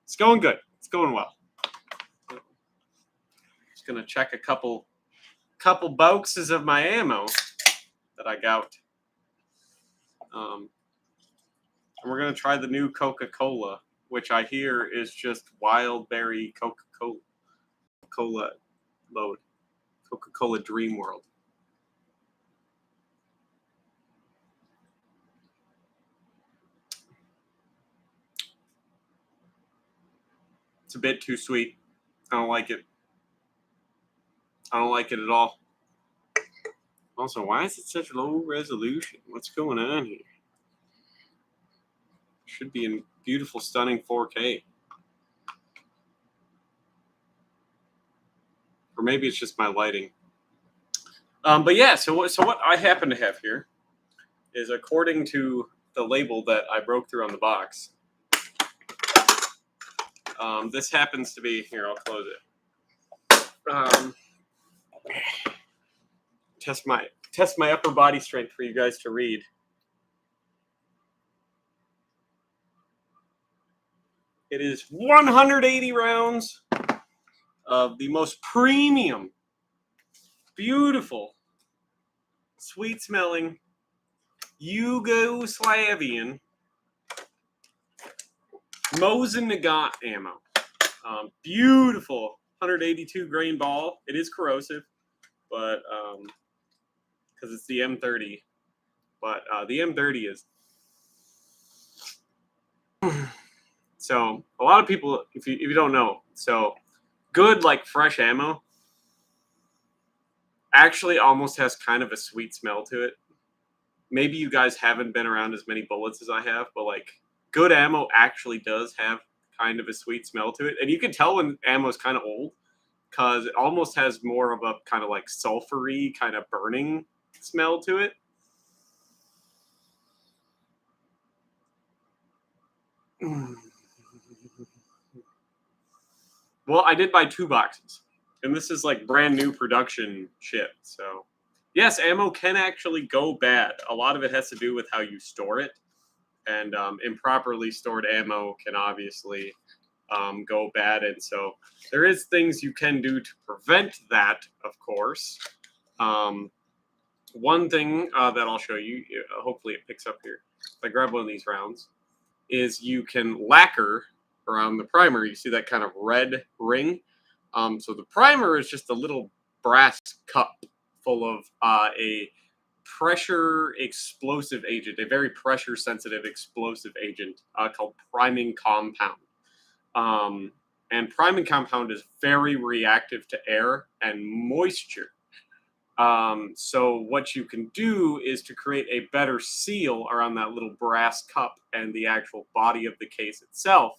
It's going good. It's going well. Just gonna check a couple boxes of my ammo that I got. And we're gonna try the new Coca-Cola, which I hear is just wild berry Coca-Cola load. Coca-Cola Dream World. It's a bit too sweet. I don't like it. I don't like it at all. Also, why is it such low resolution? What's going on here? Should be in beautiful, stunning 4K. Or maybe it's just my lighting. But yeah, so what I happen to have here is, according to the label that I broke through on the box, this happens to be, here, I'll close it. Test my upper body strength for you guys to read. It is 180 rounds of the most premium, beautiful, sweet-smelling Yugoslavian Mosin Nagant ammo. Beautiful 182 grain ball. It is corrosive, but because it's the M30. But the M30 is. So a lot of people, if you don't know, so good like fresh ammo actually almost has kind of a sweet smell to it. Maybe you guys haven't been around as many bullets as I have, but like good ammo actually does have kind of a sweet smell to it. And you can tell when ammo is kind of old because it almost has more of a kind of like sulfury kind of burning smell to it. Well, I did buy 2 boxes, and this is like brand new production shit. So yes, ammo can actually go bad. A lot of it has to do with how you store it, and improperly stored ammo can obviously go bad. And so there is things you can do to prevent that, of course. One thing that I'll show you, hopefully it picks up here, if I grab one of these rounds, is you can lacquer around the primer. You see that kind of red ring? So the primer is just a little brass cup full of a pressure explosive agent, a very pressure sensitive explosive agent called priming compound. And priming compound is very reactive to air and moisture. So what you can do is to create a better seal around that little brass cup and the actual body of the case itself.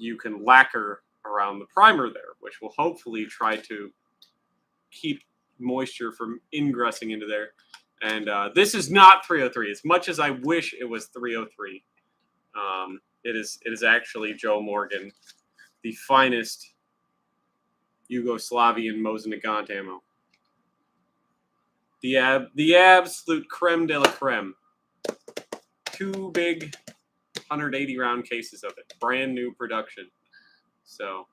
You can lacquer around the primer there, which will hopefully try to keep moisture from ingressing into there. And this is not 303. As much as I wish it was 303, it is actually Joe Morgan, the finest Yugoslavian Mosin Nagant ammo. The absolute creme de la creme. 2 big 180 round cases of it. Brand new production. So,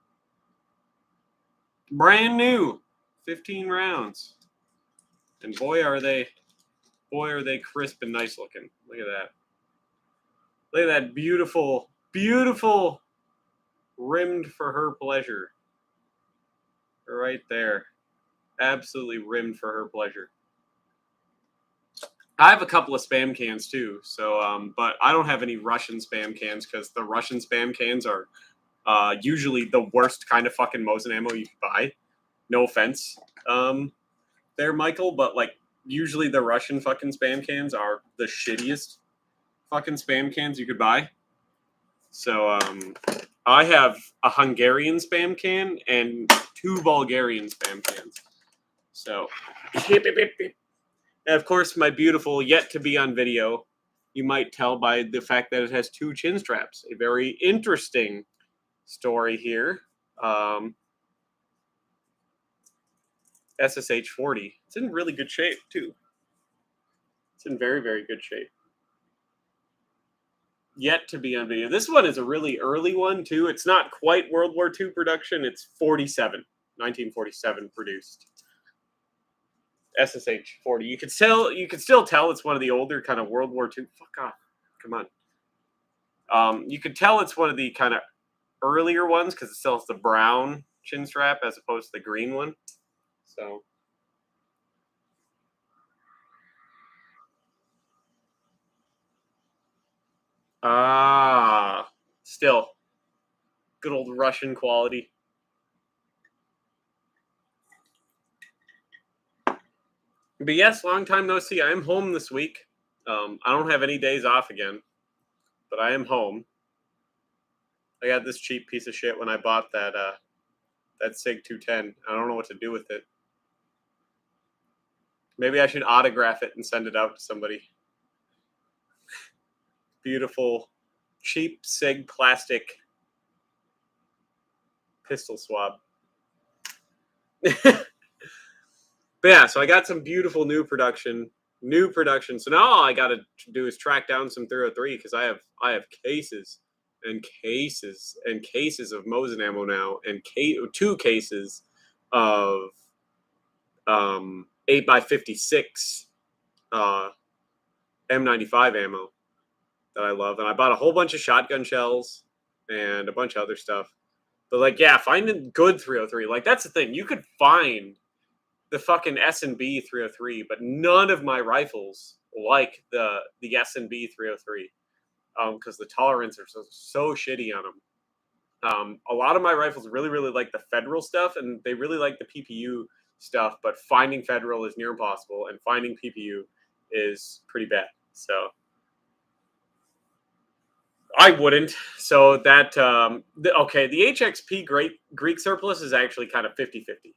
brand new. 15 rounds. And boy are they crisp and nice looking. Look at that. Look at that beautiful, beautiful rimmed for her pleasure. Right there. Absolutely rimmed for her pleasure. I have a couple of spam cans too, so but I don't have any Russian spam cans because the Russian spam cans are usually the worst kind of fucking Mosin ammo you can buy. No offense, there, Michael, but like usually the Russian fucking spam cans are the shittiest fucking spam cans you could buy. So I have a Hungarian spam can and 2 Bulgarian spam cans. So. And of course, my beautiful, yet to be on video, you might tell by the fact that it has 2 chin straps. A very interesting story here. SSH 40. It's in really good shape, too. It's in very, very good shape. Yet to be on video. This one is a really early one, too. It's not quite World War II production. It's 1947 produced. SSH 40. You could still tell it's one of the older kind of World War II. Fuck off. Come on. You could tell it's one of the kind of earlier ones because it still has the brown chin strap as opposed to the green one. So. Still. Good old Russian quality. But yes, long time no see. I am home this week. I don't have any days off again, but I am home. I got this cheap piece of shit when I bought that SIG 210. I don't know what to do with it. Maybe I should autograph it and send it out to somebody. Beautiful, cheap SIG plastic pistol swab. But yeah, so I got some beautiful new production. So now all I got to do is track down some 303 because I have cases and cases and cases of Mosin ammo now, and 2 cases of 8x56 M95 ammo that I love, and I bought a whole bunch of shotgun shells and a bunch of other stuff. But like, yeah, finding good 303, like that's the thing. You could find the fucking S&B 303, but none of my rifles like the S&B 303 because the tolerance are so shitty on them. A lot of my rifles really, really like the Federal stuff, and they really like the PPU stuff, but finding Federal is near impossible, and finding PPU is pretty bad. So I wouldn't. So that, okay, the HXP Greek surplus is actually kind of 50-50.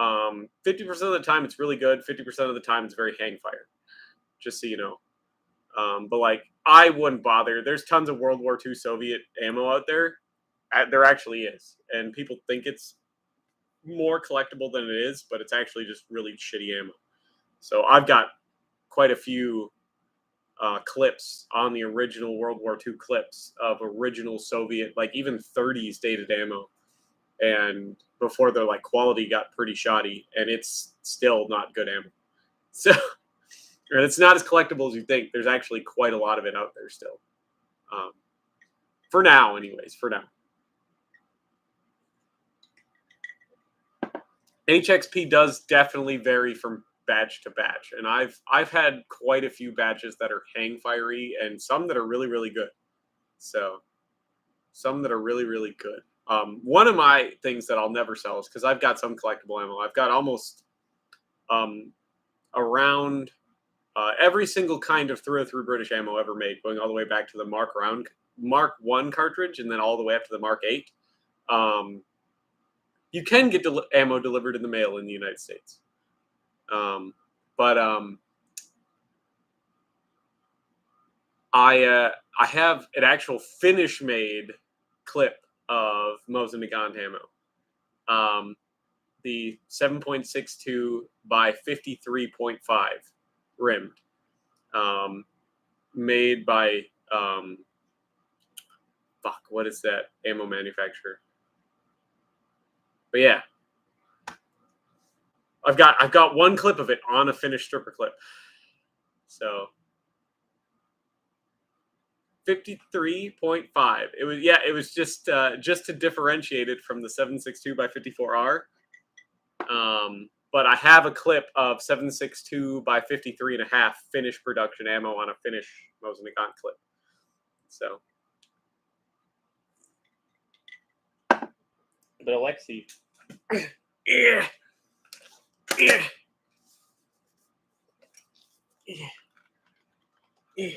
50% of the time it's really good. 50% of the time it's very hang fire. Just so you know. But like, I wouldn't bother. There's tons of World War II Soviet ammo out there. There actually is, and people think it's more collectible than it is, but it's actually just really shitty ammo. So I've got quite a few clips on the original World War II clips of original Soviet, like even 30s dated ammo. And before the like quality got pretty shoddy, and it's still not good ammo. So, and it's not as collectible as you think. There's actually quite a lot of it out there still. For now, anyways. For now, HXP does definitely vary from batch to batch, and I've had quite a few batches that are hang fiery, and some that are really, really good. So, some that are really, really good. One of my things that I'll never sell is because I've got some collectible ammo. I've got almost around every single kind of 303 British ammo ever made, going all the way back to the Mark 1 cartridge, and then all the way up to the Mark 8. You can get ammo delivered in the mail in the United States, but I have an actual finish-made clip of Mosin Nagant ammo. the 7.62 by 53.5 rim, made by what is that ammo manufacturer? But yeah, I've got one clip of it on a finished stripper clip. So 53.5. It was just to differentiate it from the 7.62 by 54R. But I have a clip of 7.62 by 53.5 finished production ammo on a finished Mosin Nagant clip. So, but Alexi, yeah, yeah, yeah, yeah.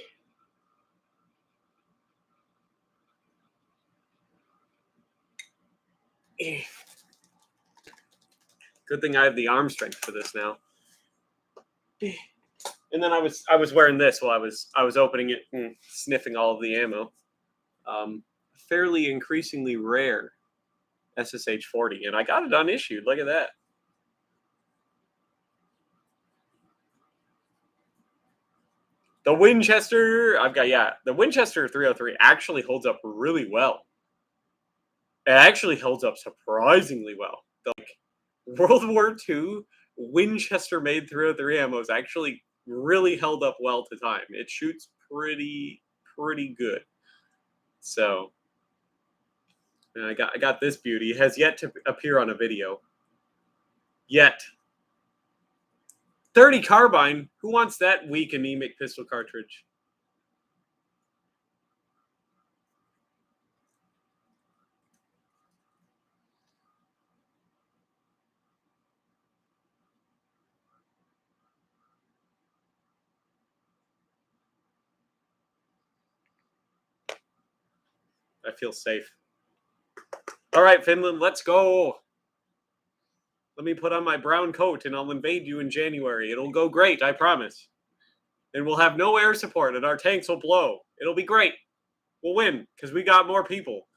Good thing I have the arm strength for this now. And then I was wearing this while I was opening it and sniffing all of the ammo. Fairly increasingly rare SSH 40, and I got it unissued. Look at that. The Winchester, the Winchester 303 actually holds up really well. It actually holds up surprisingly well. Like World War II Winchester-made 303 ammo is actually really held up well to time. It shoots pretty good. So and I got this beauty. It has yet to appear on a video. Yet. 30 carbine. Who wants that weak anemic pistol cartridge? I feel safe. All right, Finland, let's go. Let me put on my brown coat and I'll invade you in January. It'll go great, I promise. And we'll have no air support and our tanks will blow. It'll be great. We'll win because we got more people.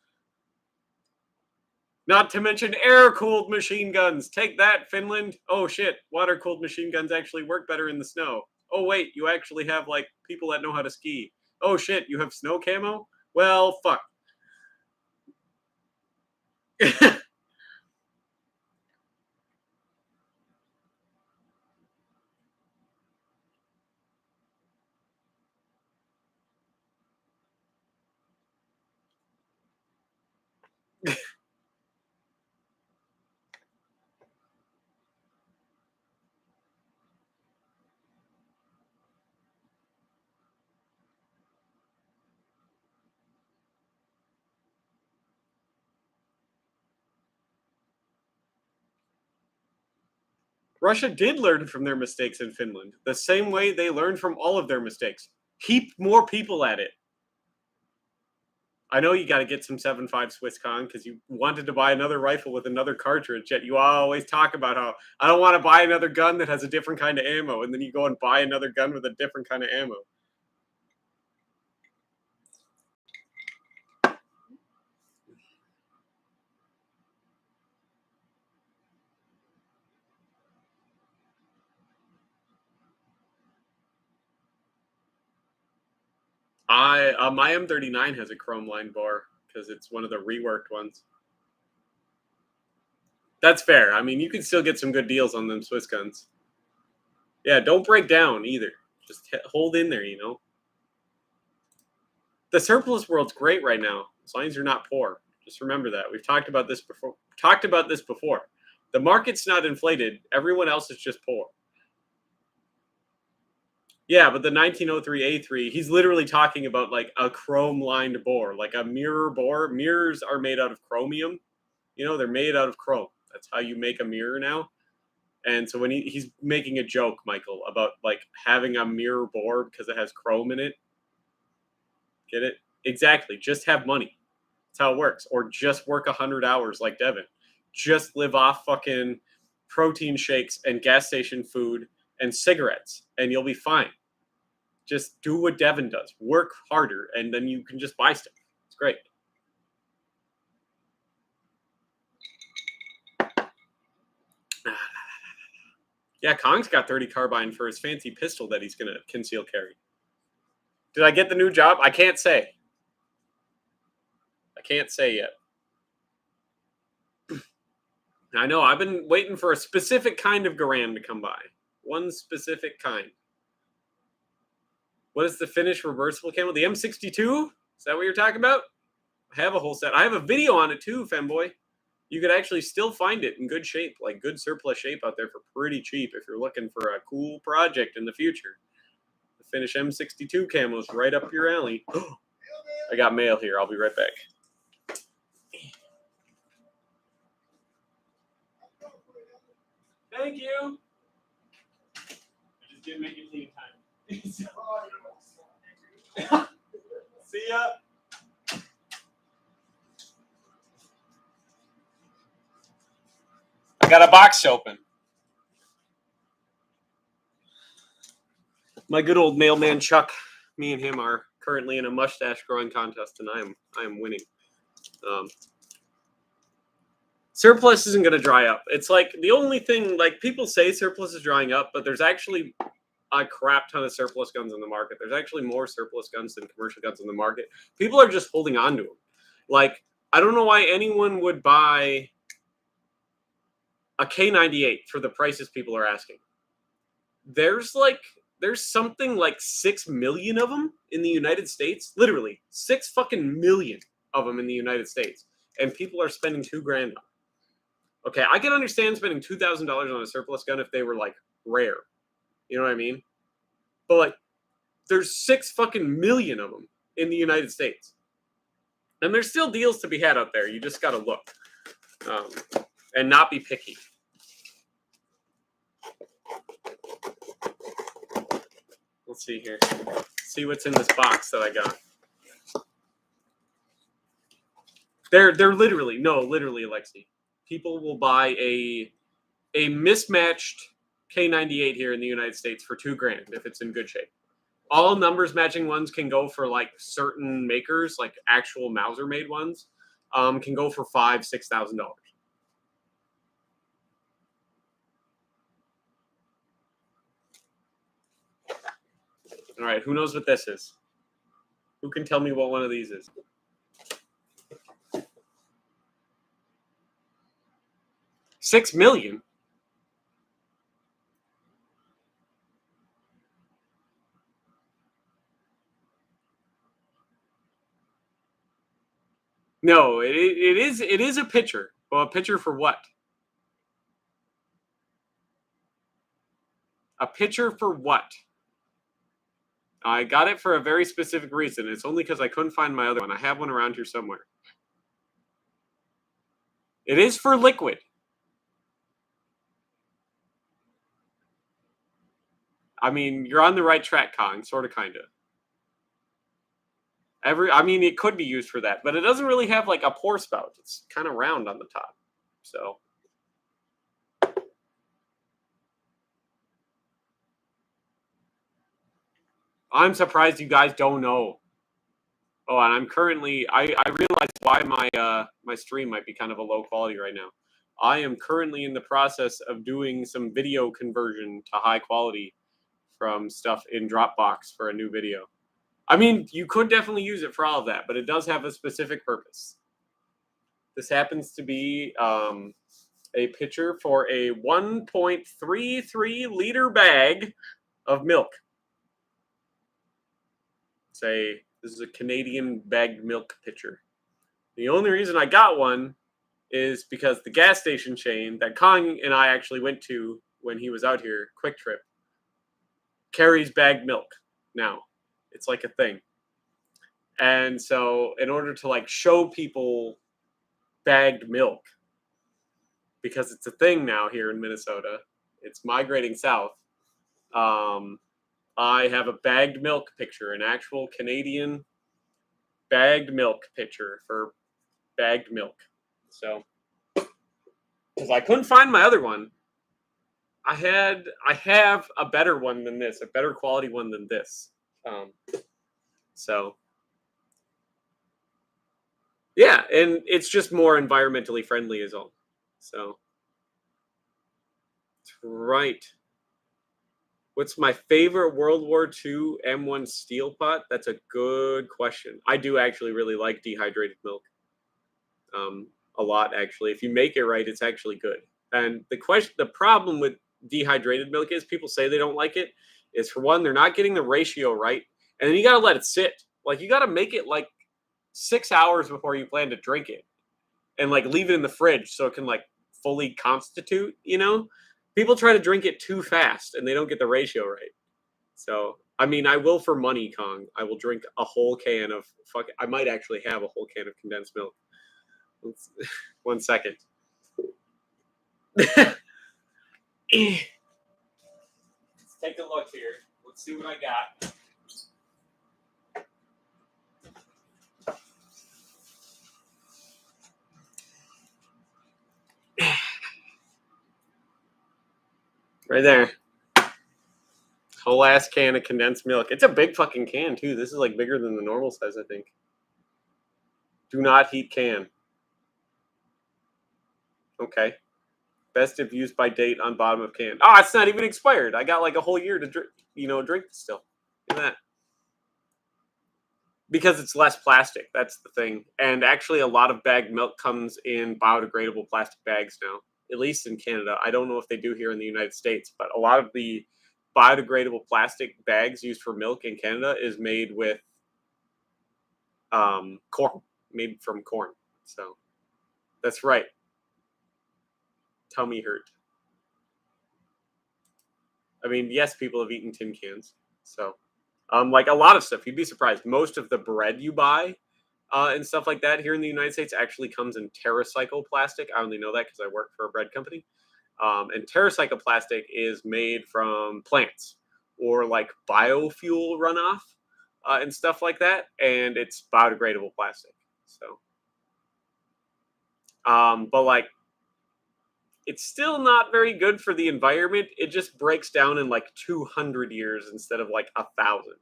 Not to mention air-cooled machine guns. Take that, Finland. Oh, shit. Water-cooled machine guns actually work better in the snow. Oh, wait. You actually have, like, people that know how to ski. Oh, shit. You have snow camo? Well, fuck. Russia did learn from their mistakes in Finland, the same way they learned from all of their mistakes. Heap more people at it. I know you got to get some 7.5 Swisscon because you wanted to buy another rifle with another cartridge, yet you always talk about how I don't want to buy another gun that has a different kind of ammo, and then you go and buy another gun with a different kind of ammo. My M39 has a chrome line bore because it's one of the reworked ones. That's fair. I mean, you can still get some good deals on them Swiss guns. Yeah, don't break down either. Just hold in there, you know. The surplus world's great right now, as long as you're not poor. Just remember that. We've talked about this before. The market's not inflated. Everyone else is just poor. Yeah, but the 1903A3, he's literally talking about like a chrome-lined bore, like a mirror bore. Mirrors are made out of chromium. You know, they're made out of chrome. That's how you make a mirror now. And so when he's making a joke, Michael, about like having a mirror bore because it has chrome in it. Get it? Exactly. Just have money. That's how it works. Or just work 100 hours like Devin. Just live off fucking protein shakes and gas station food and cigarettes, and you'll be fine. Just do what Devin does. Work harder, and then you can just buy stuff. It's great. Yeah, Kong's got 30 carbine for his fancy pistol that he's gonna conceal carry. Did I get the new job? I can't say. I can't say yet. I know, I've been waiting for a specific kind of Garand to come by. One specific kind. What is the Finnish reversible camo? The M62? Is that what you're talking about? I have a whole set. I have a video on it too, Femboy. You could actually still find it in good shape, like good surplus shape out there for pretty cheap if you're looking for a cool project in the future. The Finnish M62 camo's right up your alley. I got mail here. I'll be right back. Thank you. I just didn't make it clean time. See ya. I got a box to open. My good old mailman Chuck, me and him are currently in a mustache growing contest, and I am winning. Surplus isn't going to dry up. It's like the only thing, like people say surplus is drying up, but there's actually a crap ton of surplus guns in the market. There's actually more surplus guns than commercial guns in the market. People are just holding on to them. Like, I don't know why anyone would buy a K98 for the prices people are asking. There's something like 6 million of them in the United States. Literally 6 fucking million of them in the United States. And people are spending $2,000 on it. Okay, I can understand spending $2,000 on a surplus gun if they were like rare. You know what I mean? But like, there's 6 fucking million of them in the United States. And there's still deals to be had out there. You just got to look and not be picky. Let's see here. See what's in this box that I got. They're literally, Alexi. People will buy a mismatched K98 here in the United States for $2,000 if it's in good shape. All numbers matching ones can go for like certain makers, like actual Mauser made ones, can go for $5,000-$6,000. All right, who knows what this is? Who can tell me what one of these is? $6 million? No, it is a pitcher. Well, a pitcher for what? A pitcher for what? I got it for a very specific reason. It's only because I couldn't find my other one. I have one around here somewhere. It is for liquid. I mean, you're on the right track, Kong. Sort of, kind of. I mean, it could be used for that, but it doesn't really have like a pour spout. It's kind of round on the top. So. I'm surprised you guys don't know. Oh, and I'm currently, I realize why my stream might be kind of a low quality right now. I am currently in the process of doing some video conversion to high quality from stuff in Dropbox for a new video. I mean, you could definitely use it for all of that, but it does have a specific purpose. This happens to be a pitcher for a 1.33 liter bag of milk. This is a Canadian bagged milk pitcher. The only reason I got one is because the gas station chain that Kong and I actually went to when he was out here, Quick Trip, carries bagged milk now. It's like a thing. And so in order to like show people bagged milk, because it's a thing now here in Minnesota, it's migrating south, I have a bagged milk pitcher, an actual Canadian bagged milk pitcher for bagged milk. So, because I couldn't find my other one, I have a better one than this, a better quality one than this. So, yeah, and it's just more environmentally friendly is all. So, right. What's my favorite World War II M1 steel pot? That's a good question. I do actually really like dehydrated milk. A lot actually. If you make it right, it's actually good. And the problem with dehydrated milk is people say they don't like it. Is for one, they're not getting the ratio right, and then you got to let it sit. Like you got to make it like 6 hours before you plan to drink it, and like leave it in the fridge so it can like fully constitute. People try to drink it too fast and they don't get the ratio right. So I mean, I will for money, Kong. I will drink a whole can of fuck. I might actually have a whole can of condensed milk. One second. Let's take a look here. Let's see what I got. Right there. Whole ass can of condensed milk. It's a big fucking can, too. This is like bigger than the normal size, I think. Do not heat can. Okay. Best if used by date on bottom of can. Oh, it's not even expired. I got like a whole year to drink this still. Look at that. Because it's less plastic. That's the thing. And actually, a lot of bagged milk comes in biodegradable plastic bags now, at least in Canada. I don't know if they do here in the United States, but a lot of the biodegradable plastic bags used for milk in Canada is made with corn, made from corn. So that's right. Tummy hurt. I mean, yes, people have eaten tin cans. So, like a lot of stuff, you'd be surprised. Most of the bread you buy and stuff like that here in the United States actually comes in TerraCycle plastic. I only know that because I work for a bread company. And TerraCycle plastic is made from plants or like biofuel runoff and stuff like that. And it's biodegradable plastic. So, but like, it's still not very good for the environment. It just breaks down in like 200 years instead of like 1,000.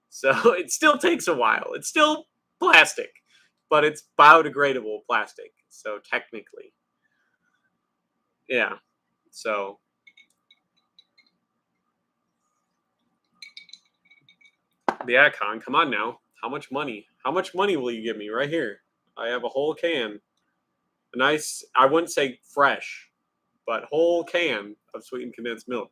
So it still takes a while. It's still plastic, but it's biodegradable plastic. So technically, yeah. So yeah, Con, come on now. How much money? How much money will you give me right here? I have a whole can. A nice, I wouldn't say fresh, but whole can of sweetened condensed milk.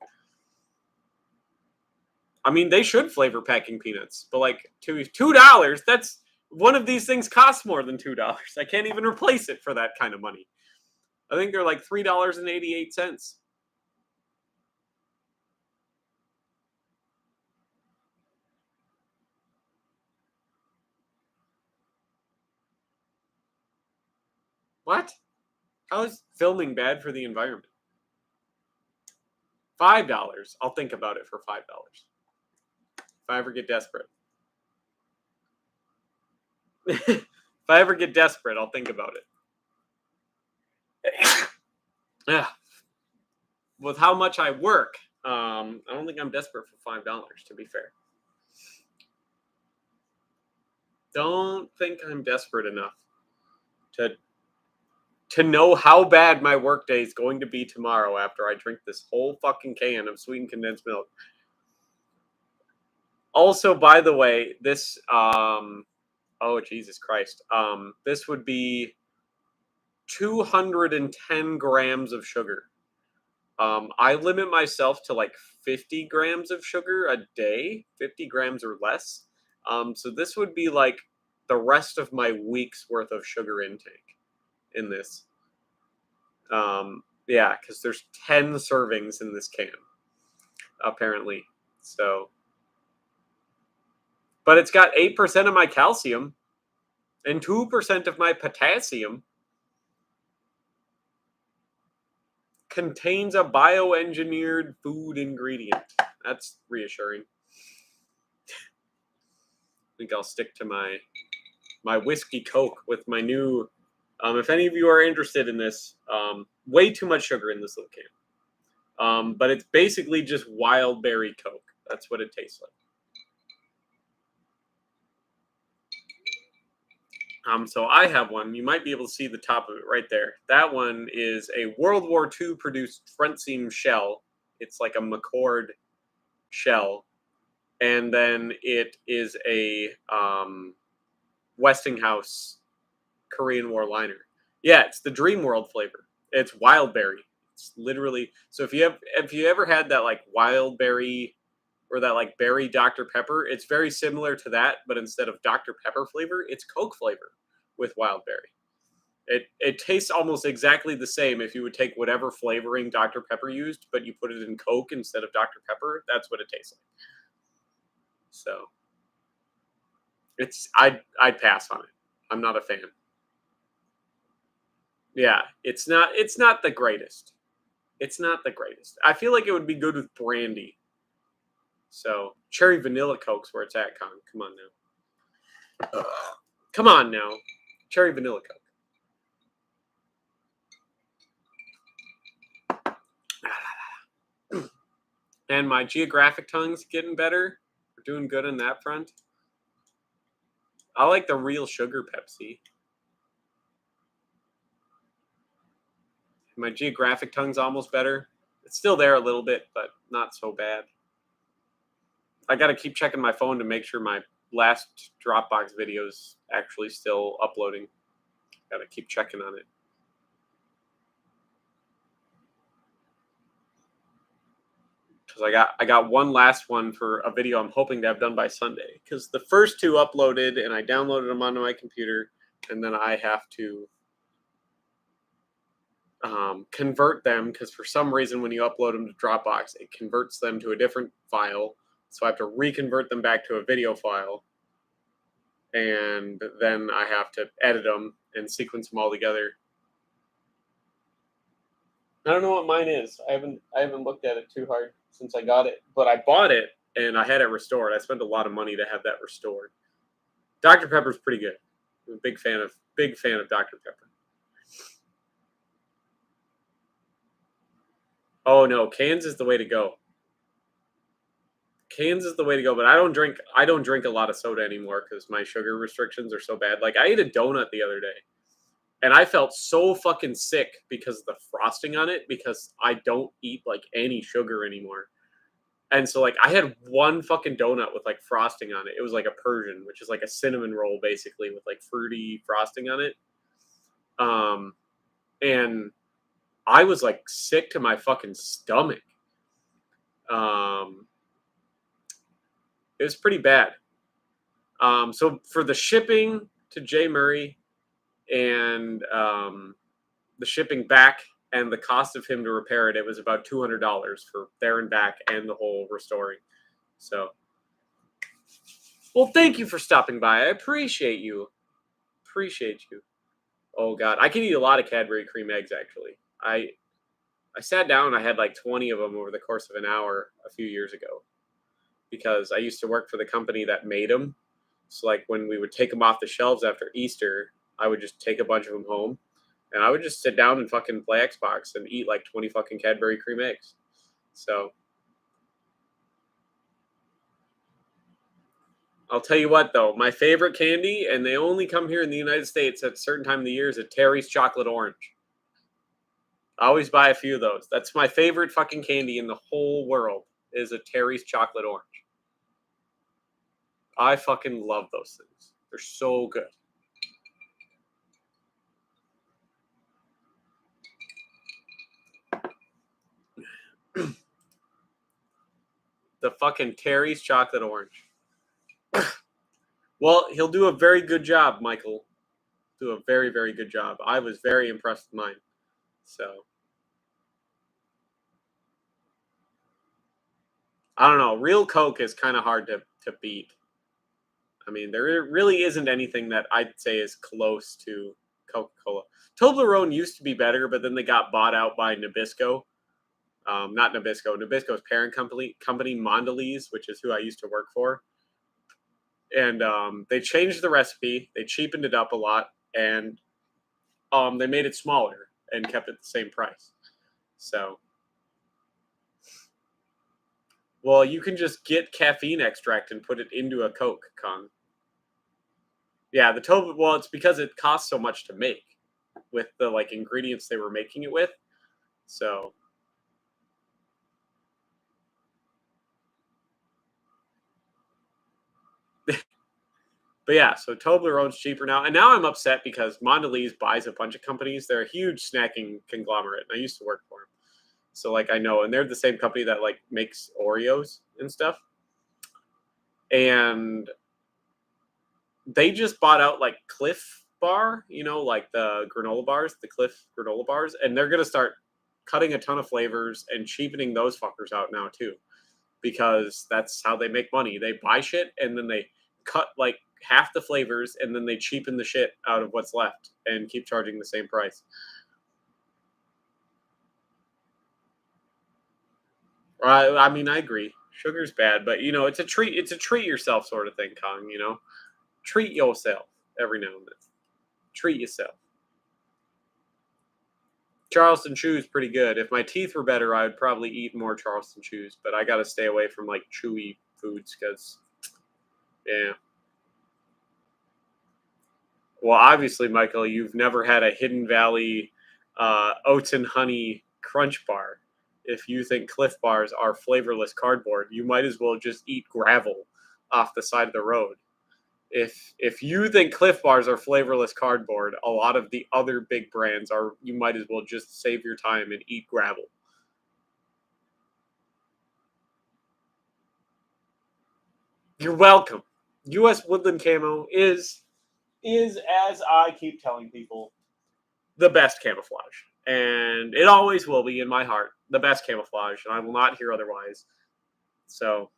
I mean, they should flavor packing peanuts, but like $2, that's one of these things costs more than $2. I can't even replace it for that kind of money. I think they're like $3.88. What? How is filming bad for the environment? $5. I'll think about it for $5. If I ever get desperate. If I ever get desperate, I'll think about it. Yeah. With how much I work, I don't think I'm desperate for $5, to be fair. Don't think I'm desperate enough to know how bad my workday is going to be tomorrow after I drink this whole fucking can of sweetened condensed milk. Also, by the way, this oh Jesus Christ. This would be 210 grams of sugar. I limit myself to like 50 grams of sugar a day, 50 grams or less. So this would be like the rest of my week's worth of sugar intake in this. Yeah, because there's 10 servings in this can, apparently. So, but it's got 8% of my calcium and 2% of my potassium. Contains a bioengineered food ingredient. That's reassuring. I think I'll stick to my whiskey Coke with my new. If any of you are interested in this, way too much sugar in this little can. But it's basically just wild berry Coke. That's what it tastes like. So I have one. You might be able to see the top of it right there. That one is a World War II produced front seam shell. It's like a McCord shell, and then it is a Westinghouse Korean War liner. Yeah, it's the Dream World flavor. It's wild berry. It's literally so if you ever had that like wild berry or that like berry Dr. Pepper, it's very similar to that, but instead of Dr. Pepper flavor, it's Coke flavor with wild berry. It tastes almost exactly the same if you would take whatever flavoring Dr. Pepper used, but you put it in Coke instead of Dr. Pepper. That's what it tastes like. So I'd pass on it. I'm not a fan. Yeah, it's not the greatest. It's not the greatest. I feel like it would be good with brandy. So cherry vanilla Coke's where it's at, Con. Come on now. Come on now. Cherry vanilla Coke. And my geographic tongue's getting better. We're doing good on that front. I like the real sugar Pepsi. My geographic tongue's almost better. It's still there a little bit, but not so bad. I got to keep checking my phone to make sure my last Dropbox video is actually still uploading. Got to keep checking on it. Because I got one last one for a video I'm hoping to have done by Sunday. Because the first two uploaded and I downloaded them onto my computer, and then I have to convert them because for some reason when you upload them to Dropbox, it converts them to a different file. So I have to reconvert them back to a video file, and then I have to edit them and sequence them all together. I don't know what mine is. I haven't looked at it too hard since I got it, but I bought it and I had it restored. I spent a lot of money to have that restored. Dr. Pepper's pretty good. I'm a big fan of Dr. Pepper. Oh no, cans is the way to go. Cans is the way to go, but I don't drink a lot of soda anymore because my sugar restrictions are so bad. Like I ate a donut the other day and I felt so fucking sick because of the frosting on it because I don't eat like any sugar anymore. And so like I had one fucking donut with like frosting on it. It was like a Persian, which is like a cinnamon roll basically with like fruity frosting on it. And I was like sick to my fucking stomach. It was pretty bad. So for the shipping to J. Murray and the shipping back and the cost of him to repair it, it was about $200 for there and back and the whole restoring. So, well, thank you for stopping by. I appreciate you. Appreciate you. Oh God, I can eat a lot of Cadbury cream eggs. Actually, I sat down. I had like 20 of them over the course of an hour a few years ago because I used to work for the company that made them. So like when we would take them off the shelves after Easter, I would just take a bunch of them home, and I would just sit down and fucking play Xbox and eat like 20 fucking Cadbury cream eggs. So I'll tell you what though, my favorite candy, and they only come here in the United States at a certain time of the year, is a Terry's chocolate orange. I always buy a few of those. That's my favorite fucking candy in the whole world is a Terry's chocolate orange. I fucking love those things. They're so good. The fucking Terry's chocolate orange. Well, he'll do a very good job, Michael. Do a very, very good job. I was very impressed with mine. So I don't know. Real Coke is kind of hard to beat. I mean, there really isn't anything that I'd say is close to Coca-Cola. Toblerone used to be better, but then they got bought out by Nabisco. Not Nabisco. Nabisco's parent company Mondelez, which is who I used to work for. And they changed the recipe. They cheapened it up a lot, and they made it smaller and kept it the same price. So, well, you can just get caffeine extract and put it into a Coke, Kong. Yeah, well, it's because it costs so much to make with the like ingredients they were making it with. So, But yeah, so Toblerone's cheaper now, and now I'm upset because Mondelez buys a bunch of companies. They're a huge snacking conglomerate, and I used to work for them, so like I know, and they're the same company that like makes Oreos and stuff, and they just bought out like Cliff Bar, like the granola bars, the Cliff granola bars, and they're gonna start cutting a ton of flavors and cheapening those fuckers out now too, because that's how they make money. They buy shit and then they cut like half the flavors and then they cheapen the shit out of what's left and keep charging the same price. I mean, I agree. Sugar's bad, but it's a treat. It's a treat yourself sort of thing, Kong. Treat yourself every now and then. Treat yourself. Charleston Chew's pretty good. If my teeth were better, I would probably eat more Charleston Chews, but I got to stay away from like chewy foods because, yeah. Well, obviously, Michael, you've never had a Hidden Valley oats and honey crunch bar. If you think Cliff Bars are flavorless cardboard, you might as well just eat gravel off the side of the road. If you think Cliff Bars are flavorless cardboard, a lot of the other big brands are. You might as well just save your time and eat gravel. You're welcome. U.S. Woodland Camo is as I keep telling people the best camouflage, and it always will be in my heart the best camouflage, and I will not hear otherwise. So,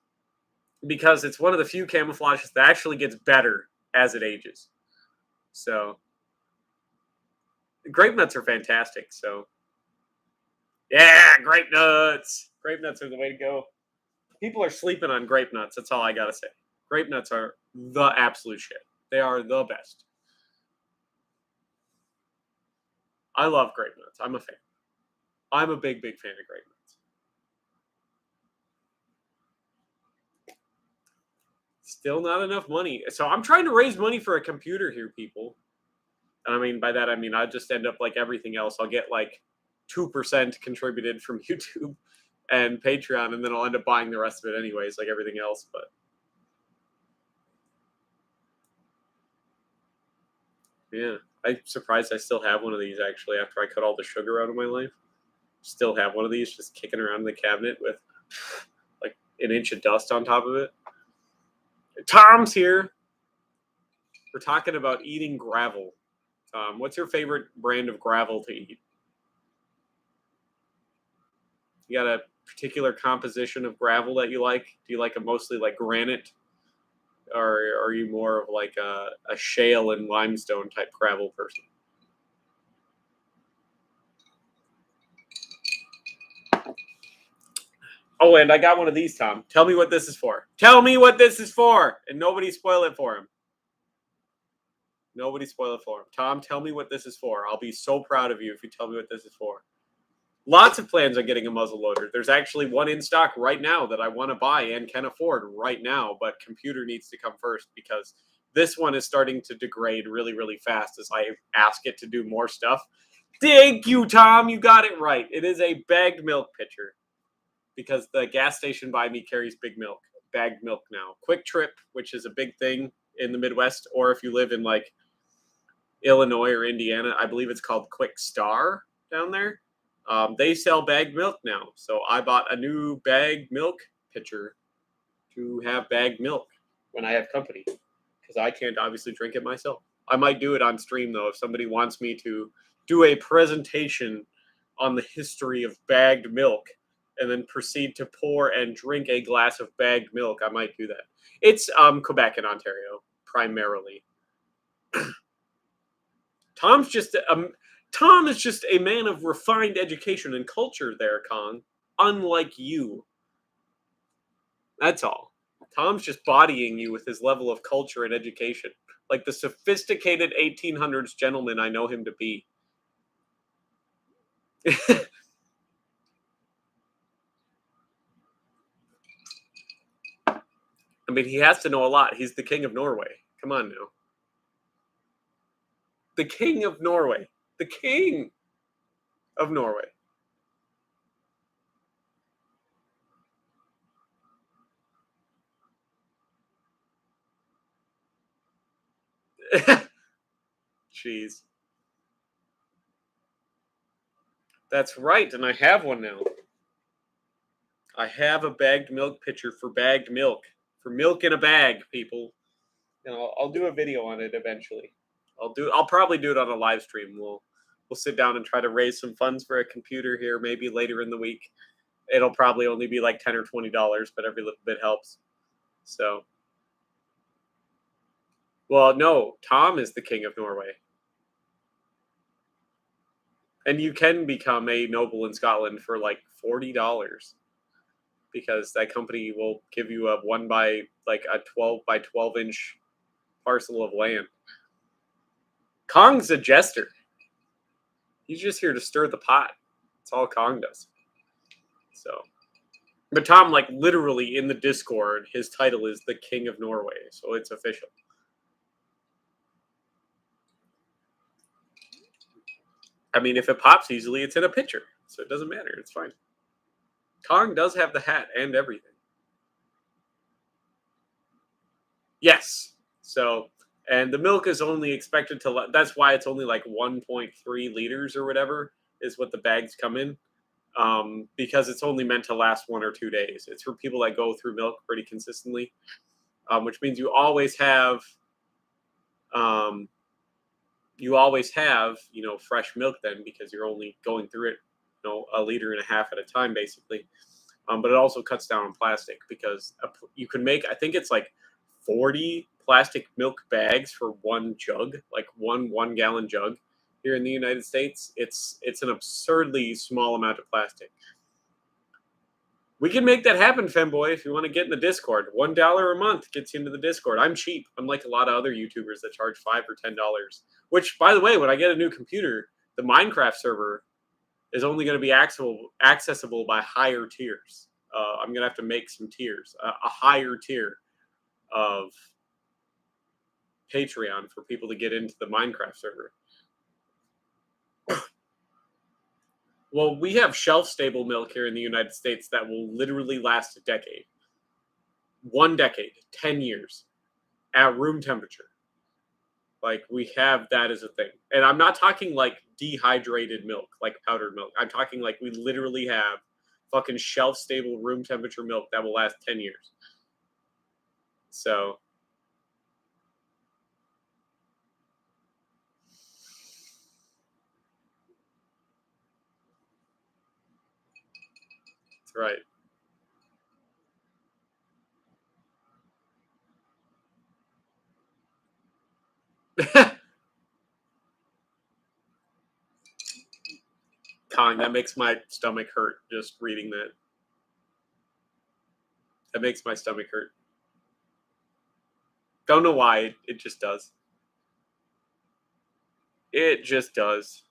because it's one of the few camouflages that actually gets better as it ages. So, grape nuts are fantastic. So, yeah, grape nuts. Grape nuts are the way to go. People are sleeping on grape nuts. That's all I gotta say. Grape nuts are the absolute shit. They are the best. I love grape nuts. I'm a fan. I'm a big, big fan of grape nuts. Still not enough money. So I'm trying to raise money for a computer here, people. And I mean, by that, I mean, I just end up like everything else. I'll get like 2% contributed from YouTube and Patreon, and then I'll end up buying the rest of it anyways, like everything else. But yeah, I'm surprised I still have one of these actually after I cut all the sugar out of my life. Still have one of these just kicking around in the cabinet with like an inch of dust on top of it. Tom's here. We're talking about eating gravel. What's your favorite brand of gravel to eat? You got a particular composition of gravel that you like? Do you like a mostly like granite, or are you more of like a shale and limestone type gravel person? Oh, and I got one of these, Tom. Tell me what this is for. Tell me what this is for, and nobody spoil it for him. Nobody spoil it for him. Tom, tell me what this is for. I'll be so proud of you if you tell me what this is for. Lots of plans on getting a muzzle loader. There's actually one in stock right now that I want to buy and can afford right now, but computer needs to come first because this one is starting to degrade really, really fast as I ask it to do more stuff. Thank you, Tom. You got it right. It is a bagged milk pitcher because the gas station by me carries big milk, bagged milk now. Quick Trip, which is a big thing in the Midwest, or if you live in like Illinois or Indiana, I believe it's called Quick Star down there. They sell bagged milk now. So I bought a new bagged milk pitcher to have bagged milk when I have company because I can't obviously drink it myself. I might do it on stream though if somebody wants me to do a presentation on the history of bagged milk and then proceed to pour and drink a glass of bagged milk. I might do that. It's Quebec and Ontario primarily. Tom's just Tom is just a man of refined education and culture there, Kong. Unlike you. That's all. Tom's just bodying you with his level of culture and education. Like the sophisticated 1800s gentleman I know him to be. I mean, he has to know a lot. He's the king of Norway. Come on now. The king of Norway. The king of Norway. Jeez. That's right, and I have one now. I have a bagged milk pitcher for bagged milk. For milk in a bag, people. I'll do a video on it eventually. I'll probably do it on a live stream. We'll sit down and try to raise some funds for a computer here maybe later in the week. It'll probably only be like $10 or $20, but every little bit helps. So, well, no, Tom is the king of Norway. And you can become a noble in Scotland for like $40 because that company will give you a 12 by 12-inch parcel of land. Kong's a jester. He's just here to stir the pot. That's all Kong does. So, but Tom, like literally in the Discord, his title is the King of Norway, so it's official. I mean, if it pops easily, it's in a pitcher, so it doesn't matter. It's fine. Kong does have the hat and everything. Yes. So, and the milk is only expected to. That's why it's only like 1.3 liters or whatever is what the bags come in. Because it's only meant to last 1 or 2 days. It's for people that go through milk pretty consistently, which means you always have, fresh milk then because you're only going through it, 1.5 liters at a time basically. But it also cuts down on plastic because you can make, I think it's like 40 plastic milk bags for one jug, like one gallon jug. Here in the United States, it's an absurdly small amount of plastic. We can make that happen, Femboy, if you want to get in the Discord. $1 a month gets you into the Discord. I'm cheap, unlike a lot of other YouTubers that charge $5 or $10. Which, by the way, when I get a new computer, the Minecraft server is only going to be accessible by higher tiers. I'm going to have to make some tiers, a higher tier of Patreon for people to get into the Minecraft server. Well, we have shelf-stable milk here in the United States that will literally last a decade. 1 decade, 10 years, at room temperature. Like, we have that as a thing. And I'm not talking, like, dehydrated milk, like powdered milk. I'm talking, like, we literally have fucking shelf-stable room temperature milk that will last 10 years. So... right. Kong, that makes my stomach hurt just reading that. That makes my stomach hurt. Don't know why, it just does. It just does.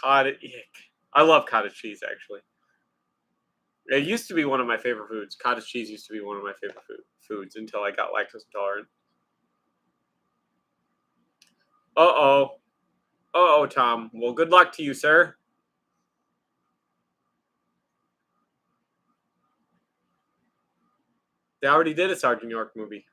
I love cottage cheese, actually. It used to be one of my favorite foods. Cottage cheese used to be one of my favorite foods until I got lactose intolerant. Uh-oh. Uh-oh, Tom. Well, good luck to you, sir. They already did a Sergeant York movie.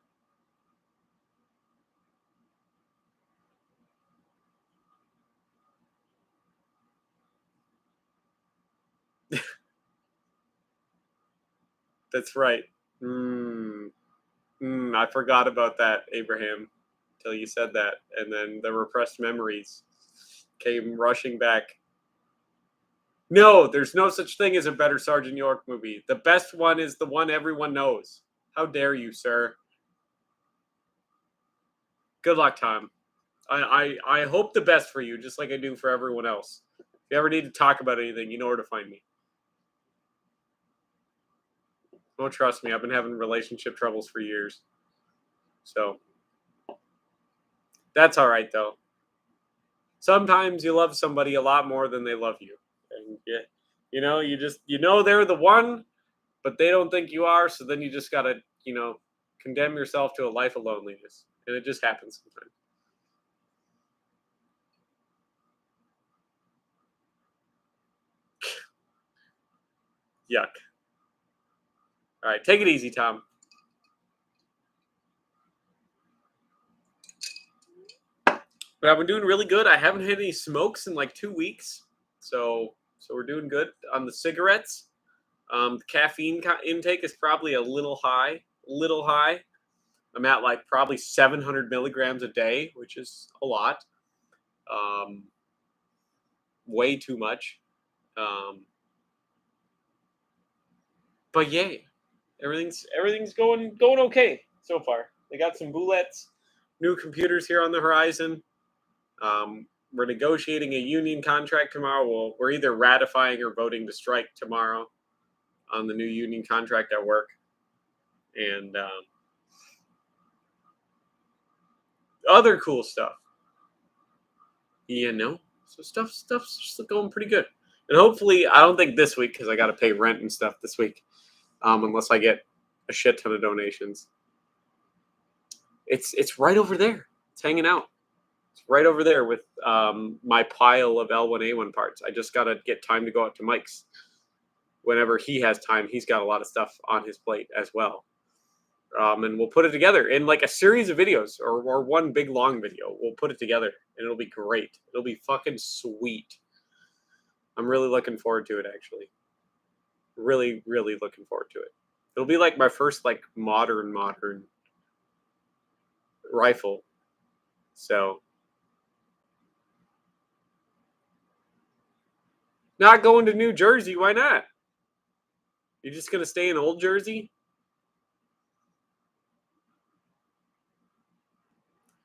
That's right. I forgot about that, Abraham, till you said that. And then the repressed memories came rushing back. No, there's no such thing as a better Sergeant York movie. The best one is the one everyone knows. How dare you, sir? Good luck, Tom. I hope the best for you, just like I do for everyone else. If you ever need to talk about anything, you know where to find me. Don't trust me. I've been having relationship troubles for years. So That's all right though. Sometimes you love somebody a lot more than they love you, and yeah, you just they're the one, but they don't think you are. So then you just gotta condemn yourself to a life of loneliness, and it just happens sometimes. Yuck. All right, take it easy, Tom. But I've been doing really good. I haven't hit any smokes in like 2 weeks, so we're doing good on the cigarettes. The caffeine intake is probably a little high. Little high. I'm at like probably 700 milligrams a day, which is a lot. Um, Way too much. Um, but yeah, everything's going okay so far. They got some bullets, new computers here on the horizon. We're negotiating a union contract tomorrow. We're either ratifying or voting to strike tomorrow on the new union contract at work, and other cool stuff. So stuff's just going pretty good, and hopefully, I don't think this week because I got to pay rent and stuff this week, unless I get a shit ton of donations. It's right over there. It's hanging out. It's right over there with my pile of L1A1 parts. I just gotta get time to go out to Mike's. Whenever he has time, he's got a lot of stuff on his plate as well. And we'll put it together in like a series of videos or one big long video. We'll put it together and it'll be great. It'll be fucking sweet. I'm really looking forward to it, actually. Really, really looking forward to it. It'll be like my first like modern rifle. So not going to New Jersey, why not? You're just gonna stay in Old Jersey?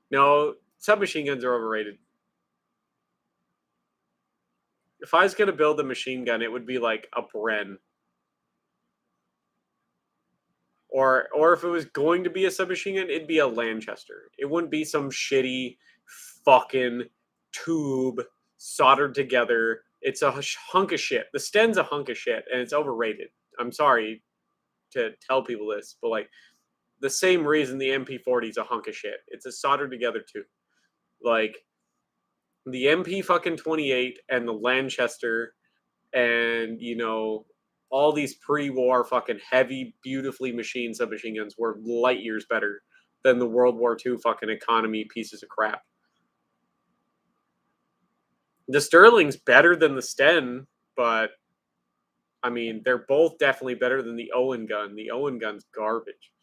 No, submachine guns are overrated. If I was gonna build a machine gun, it would be like a Bren. Or if it was going to be a submachine gun, it'd be a Lanchester. It wouldn't be some shitty fucking tube soldered together. It's a hunk of shit. The Sten's a hunk of shit, and it's overrated. I'm sorry to tell people this, but like the same reason the MP40 is a hunk of shit. It's a soldered together tube. Like the MP fucking 28 and the Lanchester and all these pre-war fucking heavy, beautifully machined submachine guns were light years better than the World War II fucking economy pieces of crap. The Sterling's better than the Sten, but I mean they're both definitely better than the Owen gun. The Owen gun's garbage.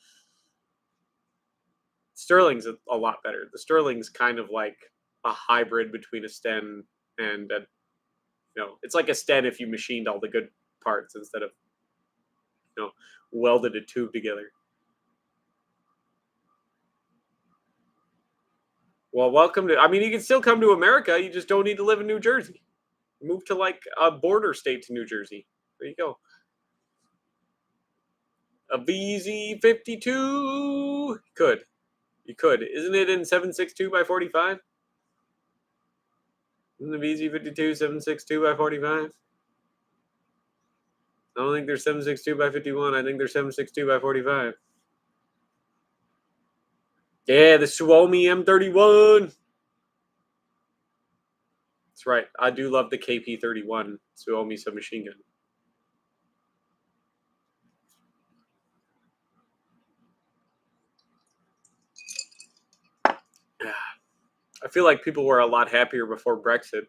Sterling's a lot better. The Sterling's kind of like a hybrid between a Sten and it's like a Sten if you machined all the good parts instead of welded a tube together. Well, welcome to. I mean, you can still come to America. You just don't need to live in New Jersey. Move to like a border state to New Jersey. There you go. A VZ52 could. You could. Isn't it in 762 by 45? Isn't the VZ52 762 by 45? I don't think they're 762 by 51. I think they're 762 by 45. Yeah, the Suomi M31. That's right. I do love the KP31 Suomi submachine gun. I feel like people were a lot happier before Brexit.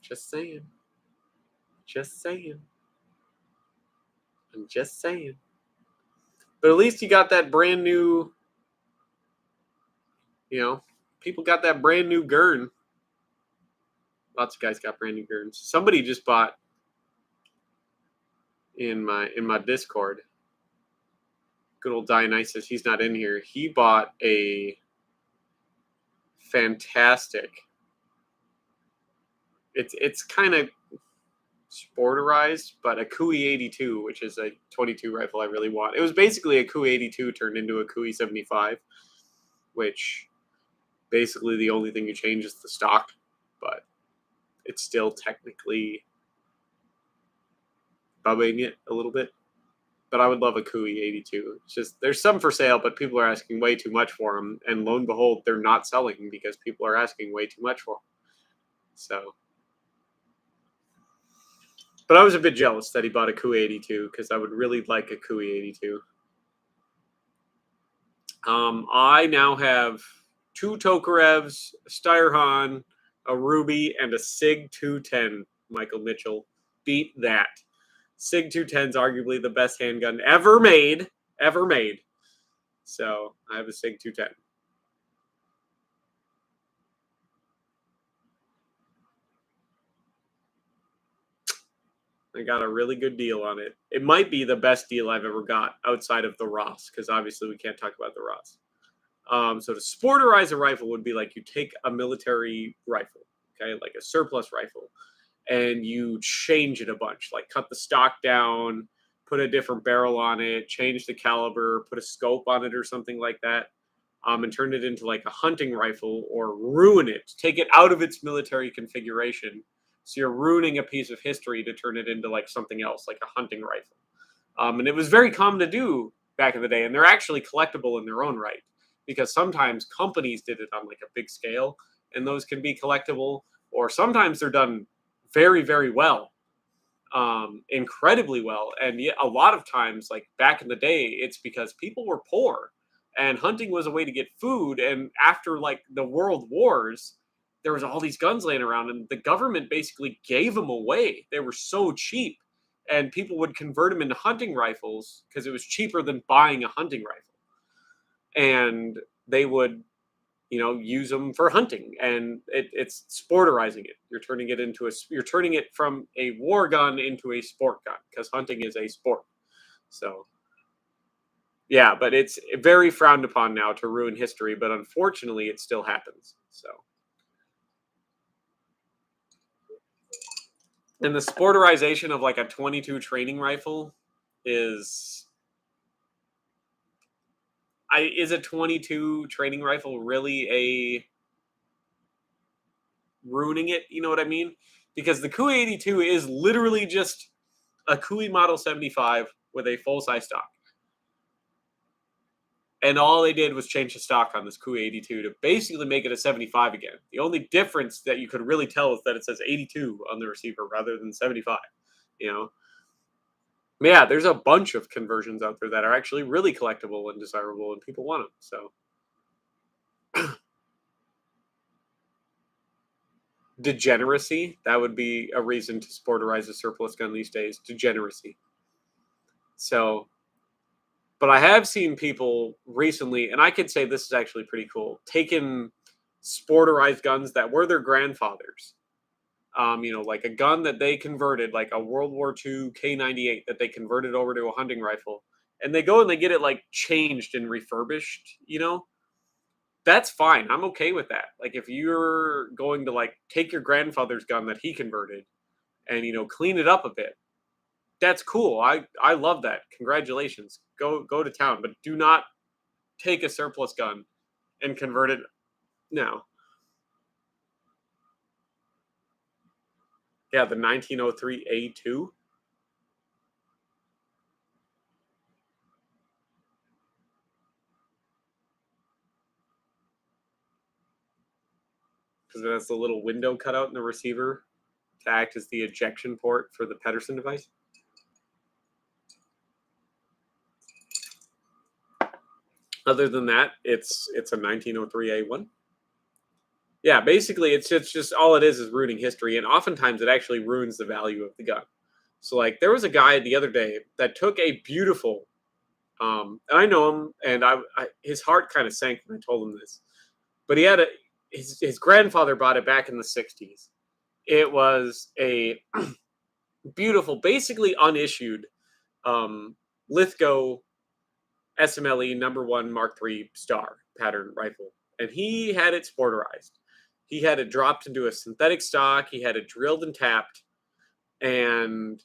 Just saying. Just saying. I'm just saying. But at least you got that brand new, people got that brand new Gurn. Lots of guys got brand new Gurns. Somebody just bought in my Discord. Good old Dionysus, he's not in here. He bought a fantastic. It's kind of sporterized, but a Kui 82, which is a 22 rifle I really want. It was basically a Kui 82 turned into a Kui 75, which basically the only thing you change is the stock, but it's still technically bubbing it a little bit. But I would love a Kui 82. It's just there's some for sale, but people are asking way too much for them, and lo and behold, they're not selling because people are asking way too much for them. So, but I was a bit jealous that he bought a Kui 82 because I would really like a Kui 82. I now have 2 Tokarevs, a Steyr-Hahn, a Ruby, and a Sig 210. Michael Mitchell, beat that. Sig 210 is arguably the best handgun ever made. So I have a Sig 210. I got a really good deal on it. It might be the best deal I've ever got outside of the Ross, because obviously we can't talk about the Ross. So to sporterize a rifle would be like you take a military rifle, okay, like a surplus rifle, and you change it a bunch, like cut the stock down, put a different barrel on it, change the caliber, put a scope on it or something like that, and turn it into like a hunting rifle or ruin it, take it out of its military configuration. So you're ruining a piece of history to turn it into like something else, like a hunting rifle. And it was very common to do back in the day, and they're actually collectible in their own right because sometimes companies did it on like a big scale, and those can be collectible, or sometimes they're done very, very well, incredibly well. And yet, a lot of times, like back in the day, it's because people were poor and hunting was a way to get food. And after like the world wars, there was all these guns laying around, and the government basically gave them away. They were so cheap, and people would convert them into hunting rifles because it was cheaper than buying a hunting rifle. And they would use them for hunting, and it's sporterizing it. You're turning it from a war gun into a sport gun because hunting is a sport. So yeah, but it's very frowned upon now to ruin history, but unfortunately it still happens. So, and the sporterization of like a 22 training rifle is is a 22 training rifle really a ruining it? You know what I mean? Because the Kui 82 is literally just a Kui Model 75 with a full-size stock. And all they did was change the stock on this Kui 82 to basically make it a 75 again. The only difference that you could really tell is that it says 82 on the receiver rather than 75. You know? But yeah, there's a bunch of conversions out there that are actually really collectible and desirable, and people want them. So degeneracy, that would be a reason to sporterize a surplus gun these days. Degeneracy. So, but I have seen people recently, and I could say this is actually pretty cool, taken sporterized guns that were their grandfathers. Like a gun that they converted, like a World War II K98 that they converted over to a hunting rifle, and they go and they get it like changed and refurbished. That's fine. I'm okay with that. Like if you're going to like take your grandfather's gun that he converted and clean it up a bit, that's cool. I love that. Congratulations. Go to town, but do not take a surplus gun and convert it now. Yeah, the 1903 A2. Because it has the little window cut out in the receiver to act as the ejection port for the Pedersen device. Other than that, it's a 1903 A1. Yeah, basically, it's just all it is ruining history, and oftentimes it actually ruins the value of the gun. So, like, there was a guy the other day that took a beautiful, and I know him, and his heart kind of sank when I told him this, but he had his grandfather bought it back in the '60s. It was a beautiful, basically unissued Lithgow SMLE #1 Mark III Star pattern rifle, and he had it sporterized. He had it dropped into a synthetic stock. He had it drilled and tapped. and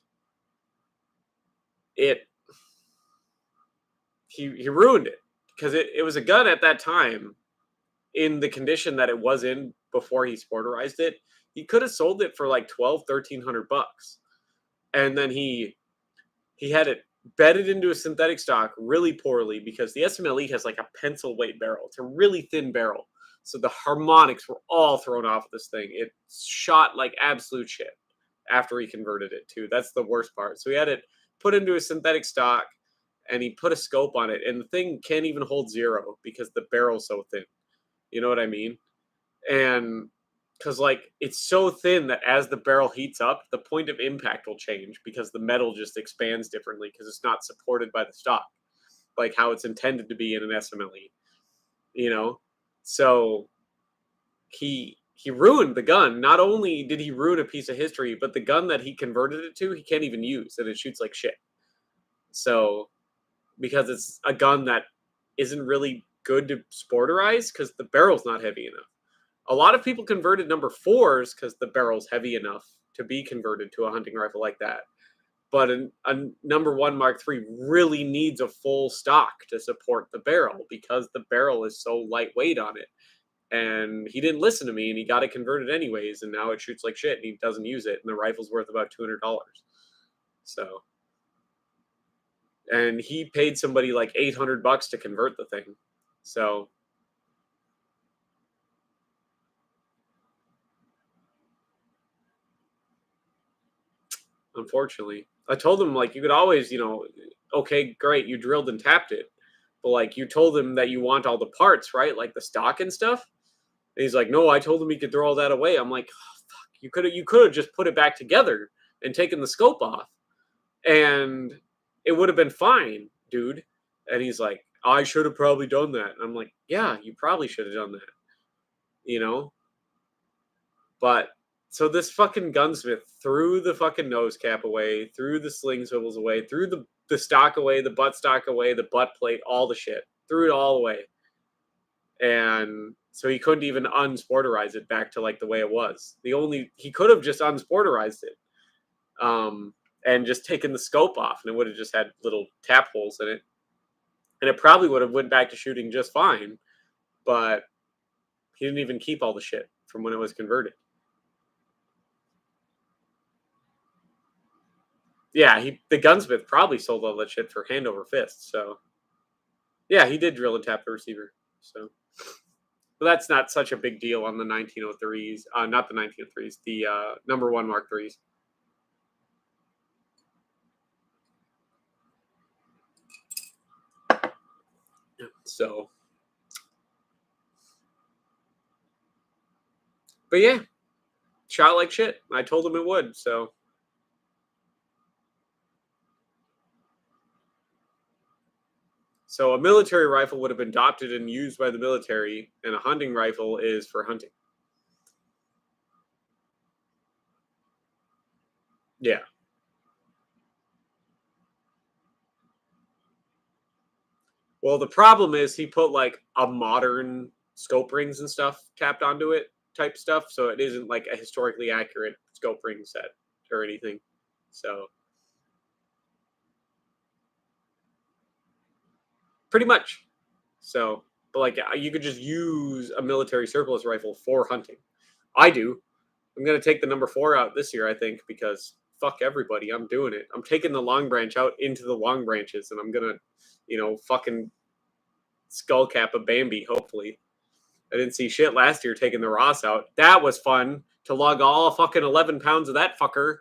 he ruined it because it was a gun at that time in the condition that it was in before he sporterized it. He could have sold it for like 1,200-1,300 bucks, and then he had it bedded into a synthetic stock really poorly because the SMLE has like a pencil weight barrel. It's a really thin barrel. So the harmonics were all thrown off of this thing. It shot like absolute shit after he converted it too. That's the worst part. So he had it put into a synthetic stock and he put a scope on it, and the thing can't even hold zero because the barrel's so thin. You know what I mean? And because like it's so thin that as the barrel heats up, the point of impact will change because the metal just expands differently because it's not supported by the stock, like how it's intended to be in an SMLE. You know, so he ruined the gun. Not only did he ruin a piece of history, but the gun that he converted it to, he can't even use, and it shoots like shit. So because it's a gun that isn't really good to sporterize because the barrel's not heavy enough. A lot of people converted number fours because the barrel's heavy enough to be converted to a hunting rifle like that. But a number one Mark III really needs a full stock to support the barrel because the barrel is so lightweight on it. And he didn't listen to me and he got it converted anyways. And now it shoots like shit and he doesn't use it. And the rifle's worth about $200. So, and he paid somebody like $800 to convert the thing. So, unfortunately, I told him like you could always, okay, great, you drilled and tapped it, but like you told him that you want all the parts, right? Like the stock and stuff. And he's like, no, I told him he could throw all that away. I'm like, oh, fuck, you could have just put it back together and taken the scope off, and it would have been fine, dude. And he's like, I should have probably done that. And I'm like, yeah, you probably should have done that, you know. But so this fucking gunsmith threw the fucking nose cap away, threw the sling swivels away, threw the stock away, the butt stock away, the butt plate, all the shit. Threw it all away. And so he couldn't even unsporterize it back to like the way it was. He could have just unsporterized it. And just taken the scope off and it would have just had little tap holes in it. And it probably would have went back to shooting just fine, but he didn't even keep all the shit from when it was converted. Yeah, the gunsmith probably sold all that shit for hand over fist. So, yeah, he did drill and tap the receiver. So, but that's not such a big deal on the 1903s. Not the 1903s, the number one Mark IIIs. So, but yeah, shot like shit. I told him it would. So a military rifle would have been adopted and used by the military, and a hunting rifle is for hunting. Yeah. Well, the problem is he put like a modern scope rings and stuff tapped onto it type stuff, so it isn't like a historically accurate scope ring set or anything. So pretty much. So, but like you could just use a military surplus rifle for hunting. I do. I'm gonna take the number 4 out this year, I think, because fuck everybody. I'm doing it. I'm taking the long branch out into the long branches, and I'm gonna, fucking skull cap a Bambi. Hopefully, I didn't see shit last year taking the Ross out. That was fun to lug all fucking 11 pounds of that fucker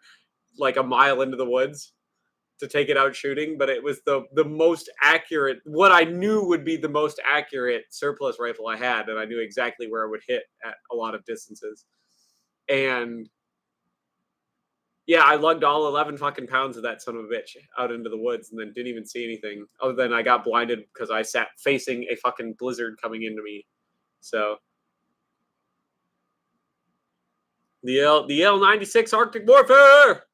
like a mile into the woods to take it out shooting. But it was the most accurate, what I knew would be the most accurate surplus rifle I had, and I knew exactly where it would hit at a lot of distances. And yeah, I lugged all 11 fucking pounds of that son of a bitch out into the woods and then didn't even see anything other than I got blinded because I sat facing a fucking blizzard coming into me. So the L96 Arctic Warfare.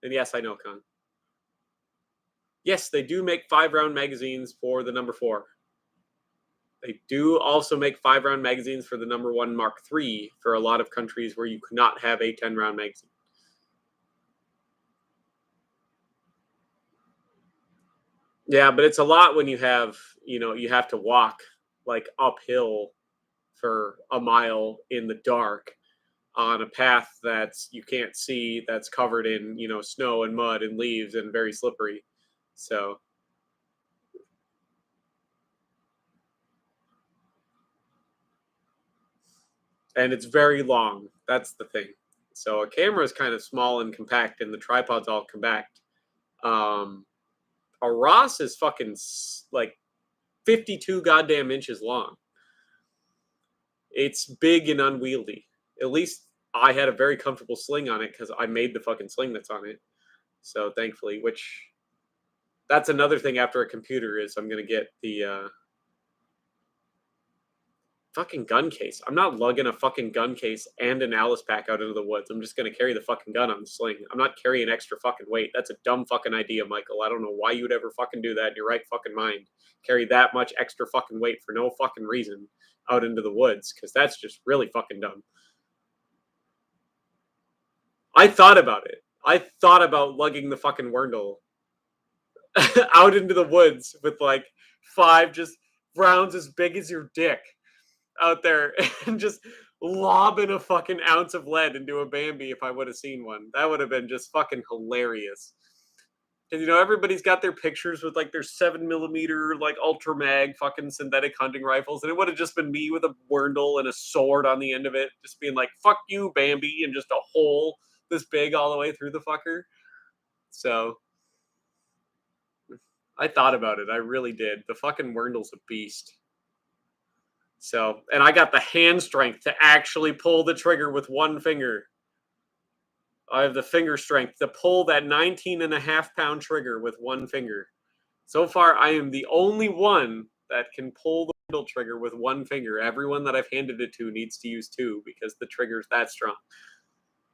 And yes, I know, Con. Yes, they do make 5-round magazines for the number 4. They do also make 5-round magazines for the number 1 Mark III for a lot of countries where you cannot have a 10-round magazine. Yeah, but it's a lot when you have, you have to walk like uphill for a mile in the dark on a path that's you can't see, that's covered in, snow and mud and leaves and very slippery. So, and it's very long. That's the thing. So a camera is kind of small and compact, and the tripod's all compact. Um, a Ross is fucking like 52 goddamn inches long. It's big and unwieldy. At least I had a very comfortable sling on it because I made the fucking sling that's on it. So thankfully, which that's another thing after a computer is I'm gonna get the fucking gun case. I'm not lugging a fucking gun case and an Alice pack out into the woods. I'm just gonna carry the fucking gun on the sling. I'm not carrying extra fucking weight. That's a dumb fucking idea, Michael. I don't know why you would ever fucking do that in your right fucking mind. Carry that much extra fucking weight for no fucking reason out into the woods, because that's just really fucking dumb. I thought about it. I thought about lugging the fucking Wurndl out into the woods with like 5 just rounds as big as your dick out there and just lobbing a fucking ounce of lead into a Bambi if I would have seen one. That would have been just fucking hilarious. And everybody's got their pictures with like their 7mm like ultra mag fucking synthetic hunting rifles, and it would have just been me with a Wurndl and a sword on the end of it, just being like, fuck you, Bambi, and just a hole this big all the way through the fucker. So I thought about it. I really did. The fucking Wurndl's a beast. So, and I got the hand strength to actually pull the trigger with one finger. I have the finger strength to pull that 19.5 pound trigger with one finger. So far, I am the only one that can pull the middle trigger with one finger. Everyone that I've handed it to needs to use two because the trigger's that strong.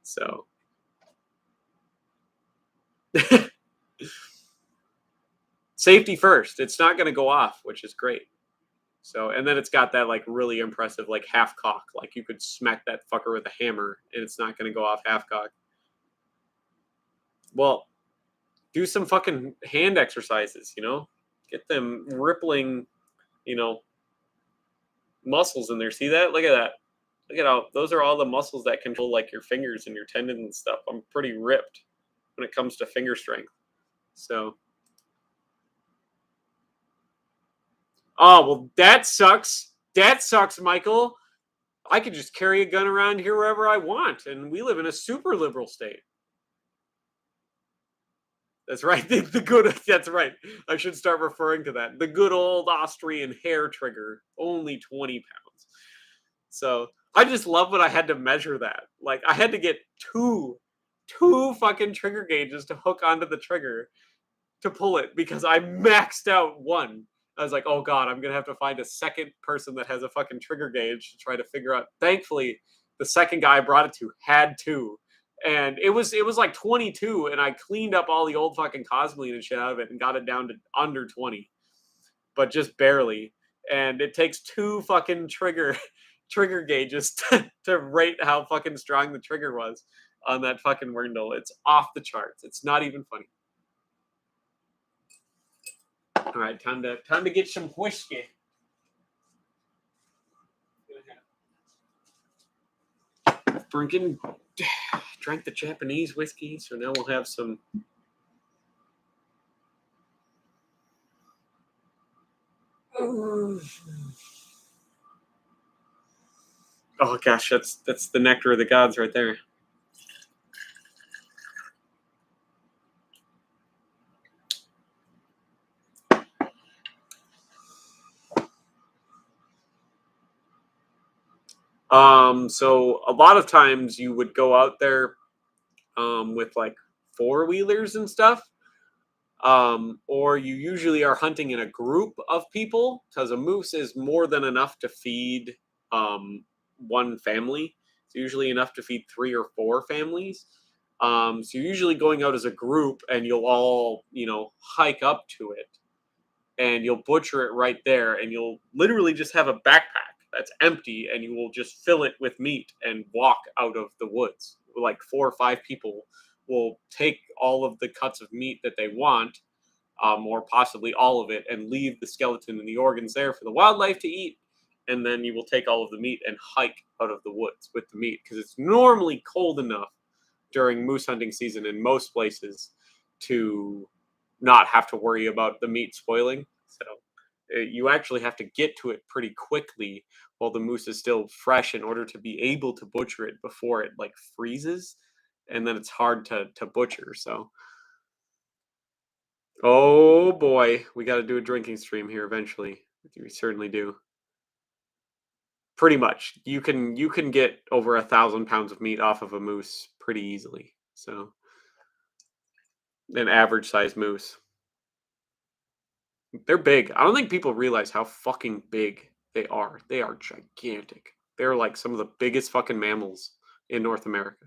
So, safety first. It's not going to go off, which is great. So, and then it's got that like really impressive like half cock. Like you could smack that fucker with a hammer and it's not going to go off half cock. Well, do some fucking hand exercises, get them rippling, you know, muscles in there. See that? Look at that. Look at how those are all the muscles that control like your fingers and your tendons and stuff. I'm pretty ripped when it comes to finger strength. So, oh, well, that sucks. That sucks, Michael. I could just carry a gun around here wherever I want, and we live in a super liberal state. That's right. The good. That's right. I should start referring to that. The good old Austrian hair trigger, only 20 pounds. So I just love when I had to measure that. Like I had to get two fucking trigger gauges to hook onto the trigger to pull it because I maxed out one. I was like, oh god, I'm gonna have to find a second person that has a fucking trigger gauge to try to figure out. Thankfully, the second guy I brought it to had two, and it was like 22, and I cleaned up all the old fucking Cosmoline and shit out of it and got it down to under 20, but just barely. And it takes two fucking trigger gauges to rate how fucking strong the trigger was on that fucking Wurndl. It's off the charts. It's not even funny. All right, time to get some whiskey. Drinking, drank the Japanese whiskey, so now we'll have some. Oh gosh, that's the nectar of the gods right there. So a lot of times you would go out there with like four-wheelers and stuff. Or you usually are hunting in a group of people because a moose is more than enough to feed one family. It's usually enough to feed 3 or 4 families. So you're usually going out as a group and you'll all, hike up to it and you'll butcher it right there and you'll literally just have a backpack that's empty and you will just fill it with meat and walk out of the woods. Like 4 or 5 people will take all of the cuts of meat that they want or possibly all of it, and leave the skeleton and the organs there for the wildlife to eat. And then you will take all of the meat and hike out of the woods with the meat because it's normally cold enough during moose hunting season in most places to not have to worry about the meat spoiling. So you actually have to get to it pretty quickly while the moose is still fresh in order to be able to butcher it before it like freezes, and then it's hard to butcher. So, oh boy, we got to do a drinking stream here eventually. We certainly do. Pretty much, you can get over 1,000 pounds of meat off of a moose pretty easily. So, an average size moose. They're big. I don't think people realize how fucking big they are. They are gigantic. They're like some of the biggest fucking mammals in North America.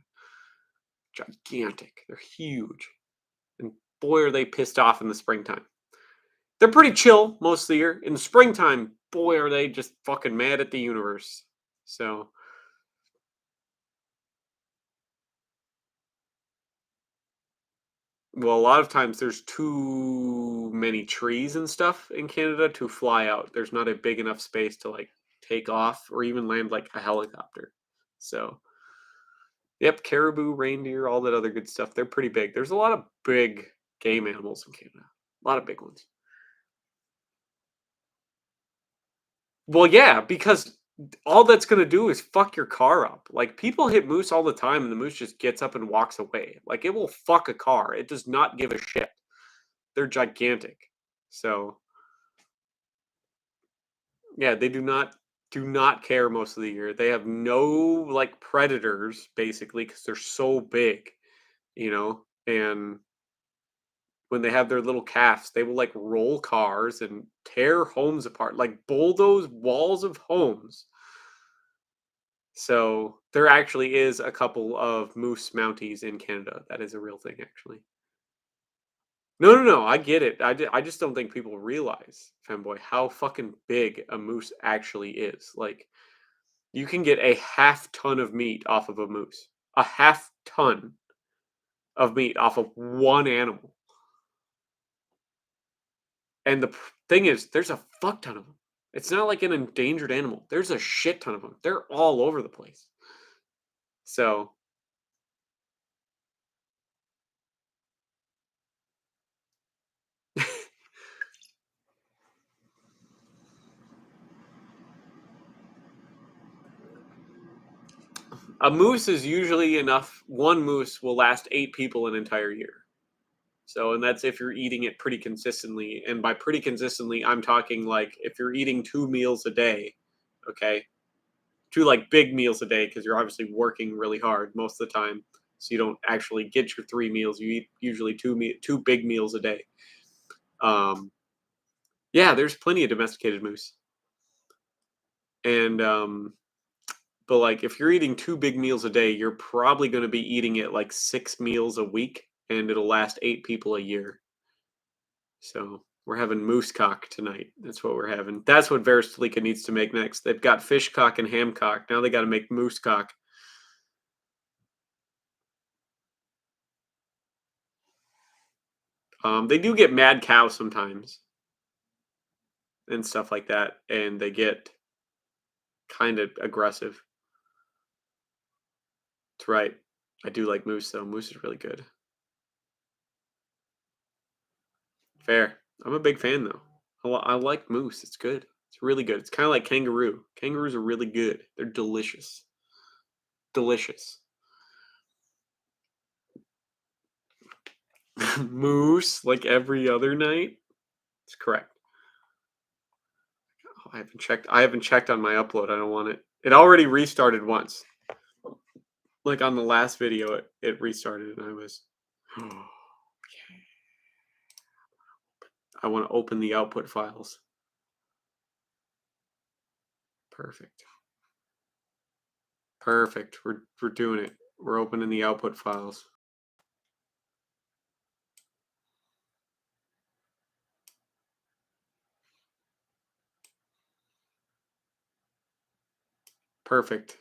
Gigantic. They're huge. And boy, are they pissed off in the springtime. They're pretty chill most of the year. In the springtime, boy, are they just fucking mad at the universe. So, well, a lot of times there's too many trees and stuff in Canada to fly out. There's not a big enough space to like take off or even land like a helicopter. So, yep, caribou, reindeer, all that other good stuff. They're pretty big. There's a lot of big game animals in Canada. A lot of big ones. Well, yeah, because all that's gonna do is fuck your car up. Like people hit moose all the time, and the moose just gets up and walks away. Like it will fuck a car. It does not give a shit. They're gigantic. So yeah, they do not care most of the year. They have no like predators basically because they're so big, and when they have their little calves, they will like roll cars and tear homes apart, like bulldoze walls of homes. So there actually is a couple of moose mounties in Canada. That is a real thing, actually. No, no, no. I get it. I just don't think people realize, fanboy, how fucking big a moose actually is. Like, you can get a half ton of meat off of a moose, a half ton of meat off of one animal. And the thing is, there's a fuck ton of them. It's not like an endangered animal. There's a shit ton of them. They're all over the place. So a moose is usually enough. One moose will last 8 people an entire year. So, and that's if you're eating it pretty consistently. And by pretty consistently, I'm talking like if you're eating 2 meals a day, okay, two like big meals a day because you're obviously working really hard most of the time. So you don't actually get your 3 meals. You eat usually two big meals a day. Um, yeah, there's plenty of domesticated moose, and but like if you're eating 2 big meals a day, you're probably going to be eating it like 6 meals a week, and it'll last 8 people a year. So we're having moose cock tonight. That's what we're having. That's what Verstalika needs to make next. They've got fish cock and ham cock. Now they got to make moose cock. They do get mad cow sometimes and stuff like that, and they get kind of aggressive. That's right. I do like moose though. Moose is really good. Fair. I'm a big fan though. I like moose. It's good. It's really good. It's kind of like kangaroo. Kangaroos are really good. They're delicious. Delicious. Moose like every other night. It's correct. Oh, I haven't checked. I haven't checked on my upload. I don't want it. It already restarted once. Like on the last video, it restarted, and I was. I want to open the output files. Perfect. Perfect. We're doing it. We're opening the output files. Perfect.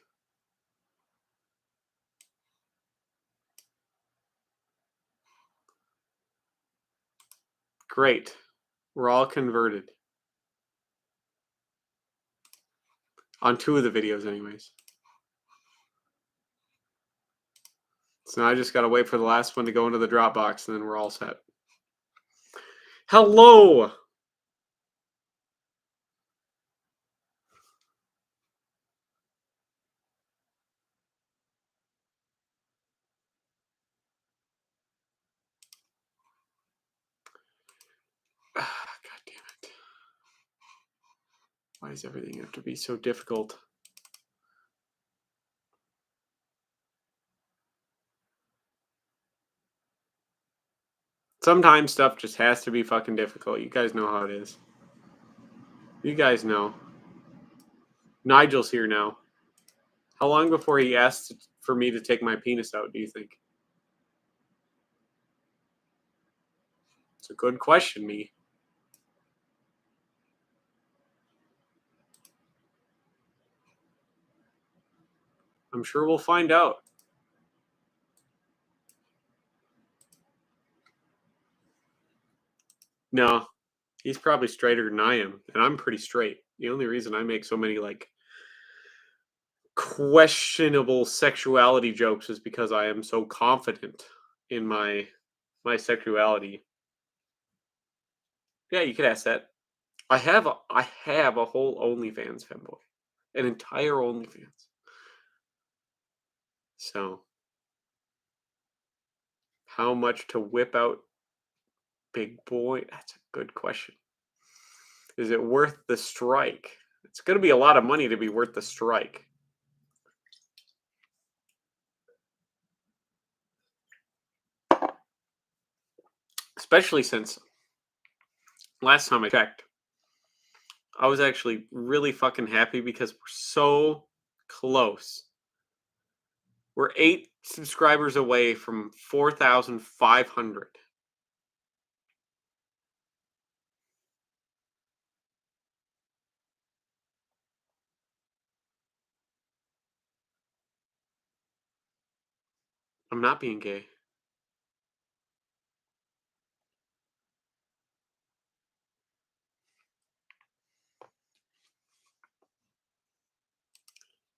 Great. We're all converted. On 2 of the videos anyways. So now I just gotta wait for the last one to go into the Dropbox, and then we're all set. Hello! God damn it. Why does everything have to be so difficult? Sometimes stuff just has to be fucking difficult. You guys know how it is. You guys know. Nigel's here now. How long before he asked for me to take my penis out, do you think? It's a good question, me. I'm sure we'll find out. No, he's probably straighter than I am, and I'm pretty straight. The only reason I make so many like questionable sexuality jokes is because I am so confident in my sexuality. Yeah, you could ask that. I have a whole OnlyFans, femboy, an entire OnlyFans. So, how much to whip out, big boy? That's a good question. Is it worth the strike? It's going to be a lot of money to be worth the strike. Especially since last time I checked, I was actually really fucking happy because we're so close. We're 8 subscribers away from 4,500. I'm not being gay.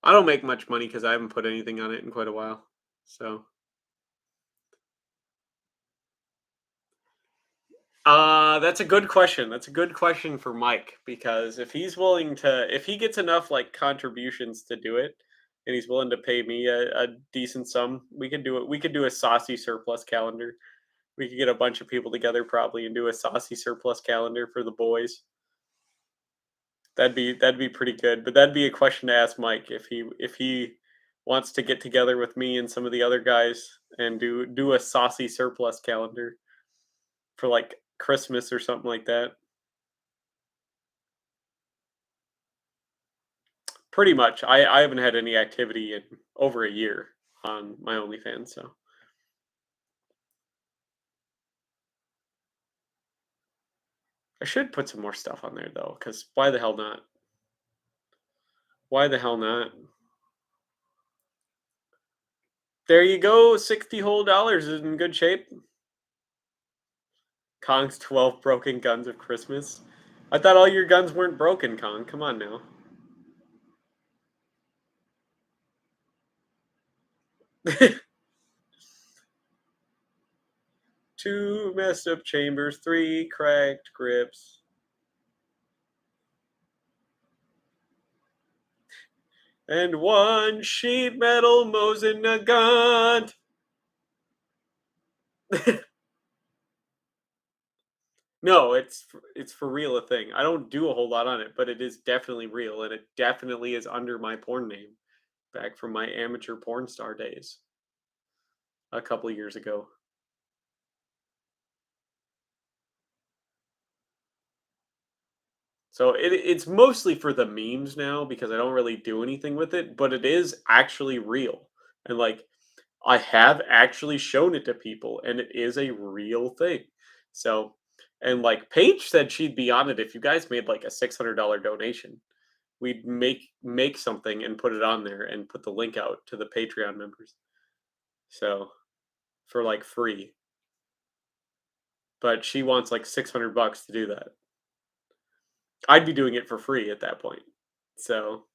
I don't make much money because I haven't put anything on it in quite a while. So, that's a good question. That's a good question for Mike because if he gets enough like contributions to do it, and he's willing to pay me a decent sum, we can do it. We could do a saucy surplus calendar. We could get a bunch of people together probably and do a saucy surplus calendar for the boys. That'd be pretty good. But that'd be a question to ask Mike if he wants to get together with me and some of the other guys and do a saucy surplus calendar for like Christmas or something like that. Pretty much. I haven't had any activity in over a year on my OnlyFans, so I should put some more stuff on there though, because why the hell not? Why the hell not? There you go, $60 is in good shape. Kong's 12 broken guns of Christmas. I thought all your guns weren't broken, Kong. Come on now. Two messed up chambers, three cracked grips. And one sheet metal Mosin Nagant. No, it's for real a thing. I don't do a whole lot on it, but it is definitely real, and it definitely is under my porn name, back from my amateur porn star days a couple of years ago. So it's mostly for the memes now because I don't really do anything with it, but it is actually real. And like I have actually shown it to people and it is a real thing. So and like Paige said she'd be on it if you guys made like a $600 donation. We'd make something and put it on there and put the link out to the Patreon members. So for like free. but she wants like $600 to do that. I'd be doing it for free at that point. So,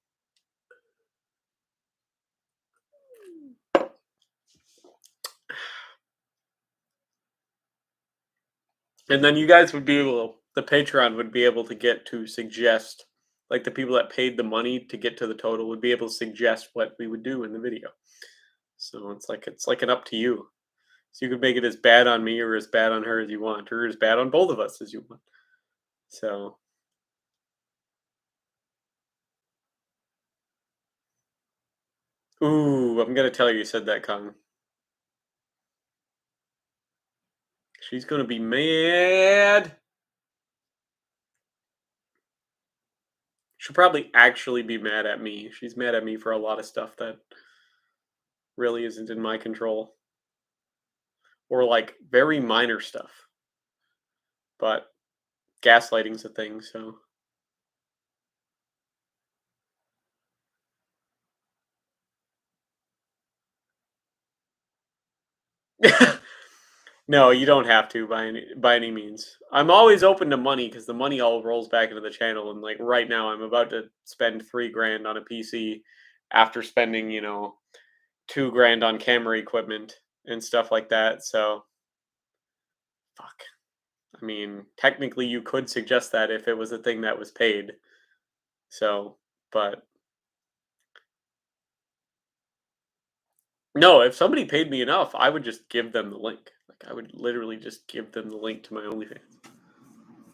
and then you guys would be able, the Patreon would be able to get to suggest, like the people that paid the money to get to the total would be able to suggest what we would do in the video. So it's like an up to you. So you could make it as bad on me or as bad on her as you want, or as bad on both of us as you want. So, ooh, I'm gonna tell her you said that, Kong. She's gonna be mad. She'll probably actually be mad at me. She's mad at me for a lot of stuff that really isn't in my control, or like very minor stuff. But gaslighting's a thing, so. No, you don't have to by any means. I'm always open to money because the money all rolls back into the channel. And like right now, I'm about to spend 3 grand on a PC after spending 2 grand on camera equipment and stuff like that. So fuck. I mean, technically, you could suggest that if it was a thing that was paid. So, but no, if somebody paid me enough, I would just give them the link. Like I would literally just give them the link to my OnlyFans.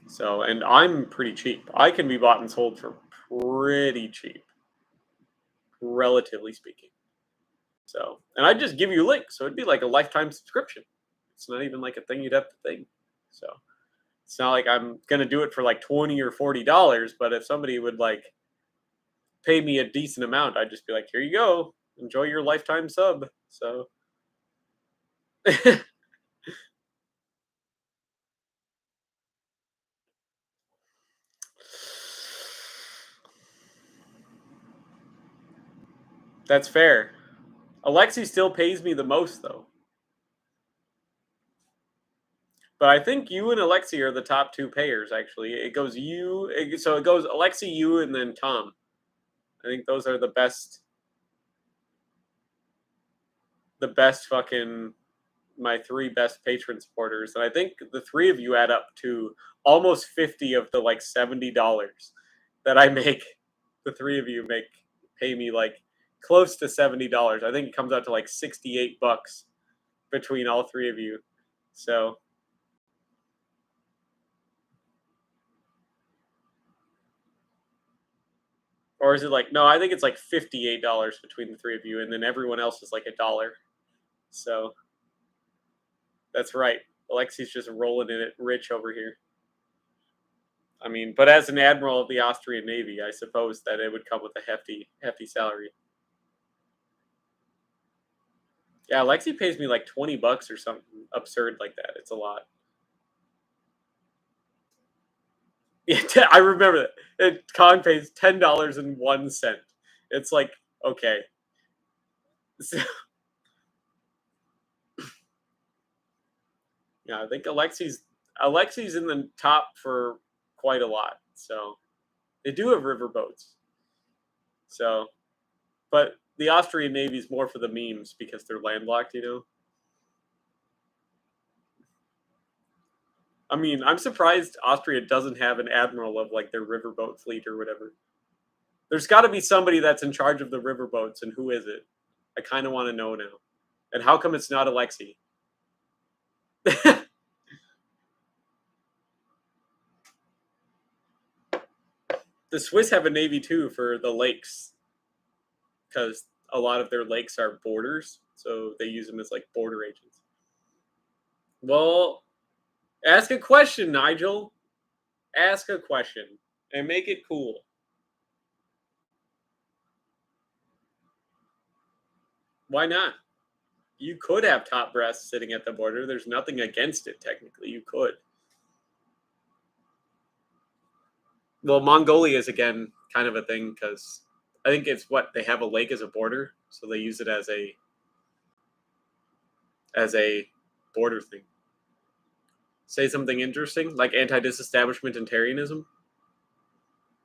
So, and I'm pretty cheap. I can be bought and sold for pretty cheap, relatively speaking. So, and I'd just give you links. So it'd be like a lifetime subscription. It's not even like a thing you'd have to think. So it's not like I'm gonna do it for like $20 or $40. But if somebody would like pay me a decent amount, I'd just be like, here you go, enjoy your lifetime sub. So. That's fair. Alexi still pays me the most though. But I think you and Alexi are the top two payers. Actually, it goes so it goes Alexi, you, and then Tom. I think those are the best fucking my three best patron supporters, and I think the three of you add up to almost 50 of the like $70 that I make. The three of you pay me like close to $70. I think it comes out to like $68 between all three of you. So. Or is it like no? I think it's like $58 between the three of you, and then everyone else is like $1. So that's right. Alexi's just rolling in it rich over here. I mean, but as an admiral of the Austrian Navy, I suppose that it would come with a hefty salary. Yeah, Alexi pays me like $20 or something absurd like that. It's a lot. Yeah, I remember that. Kong pays $10.01. It's like okay. So, yeah, I think Alexi's in the top for quite a lot. So they do have riverboats. So, but the Austrian Navy is more for the memes because they're landlocked. I mean, I'm surprised Austria doesn't have an admiral of like their riverboat fleet or whatever. There's got to be somebody that's in charge of the riverboats, and who is it? I kind of want to know now. And how come it's not Alexei? The Swiss have a navy too for the lakes because a lot of their lakes are borders, so they use them as like border agents. Well, ask a question, Nigel. Ask a question and make it cool. Why not? You could have top breasts sitting at the border. There's nothing against it, technically. You could. Well, Mongolia is again kind of a thing because I think it's what they have a lake as a border, so they use it as a border thing. say something interesting, like anti-disestablishmentarianism.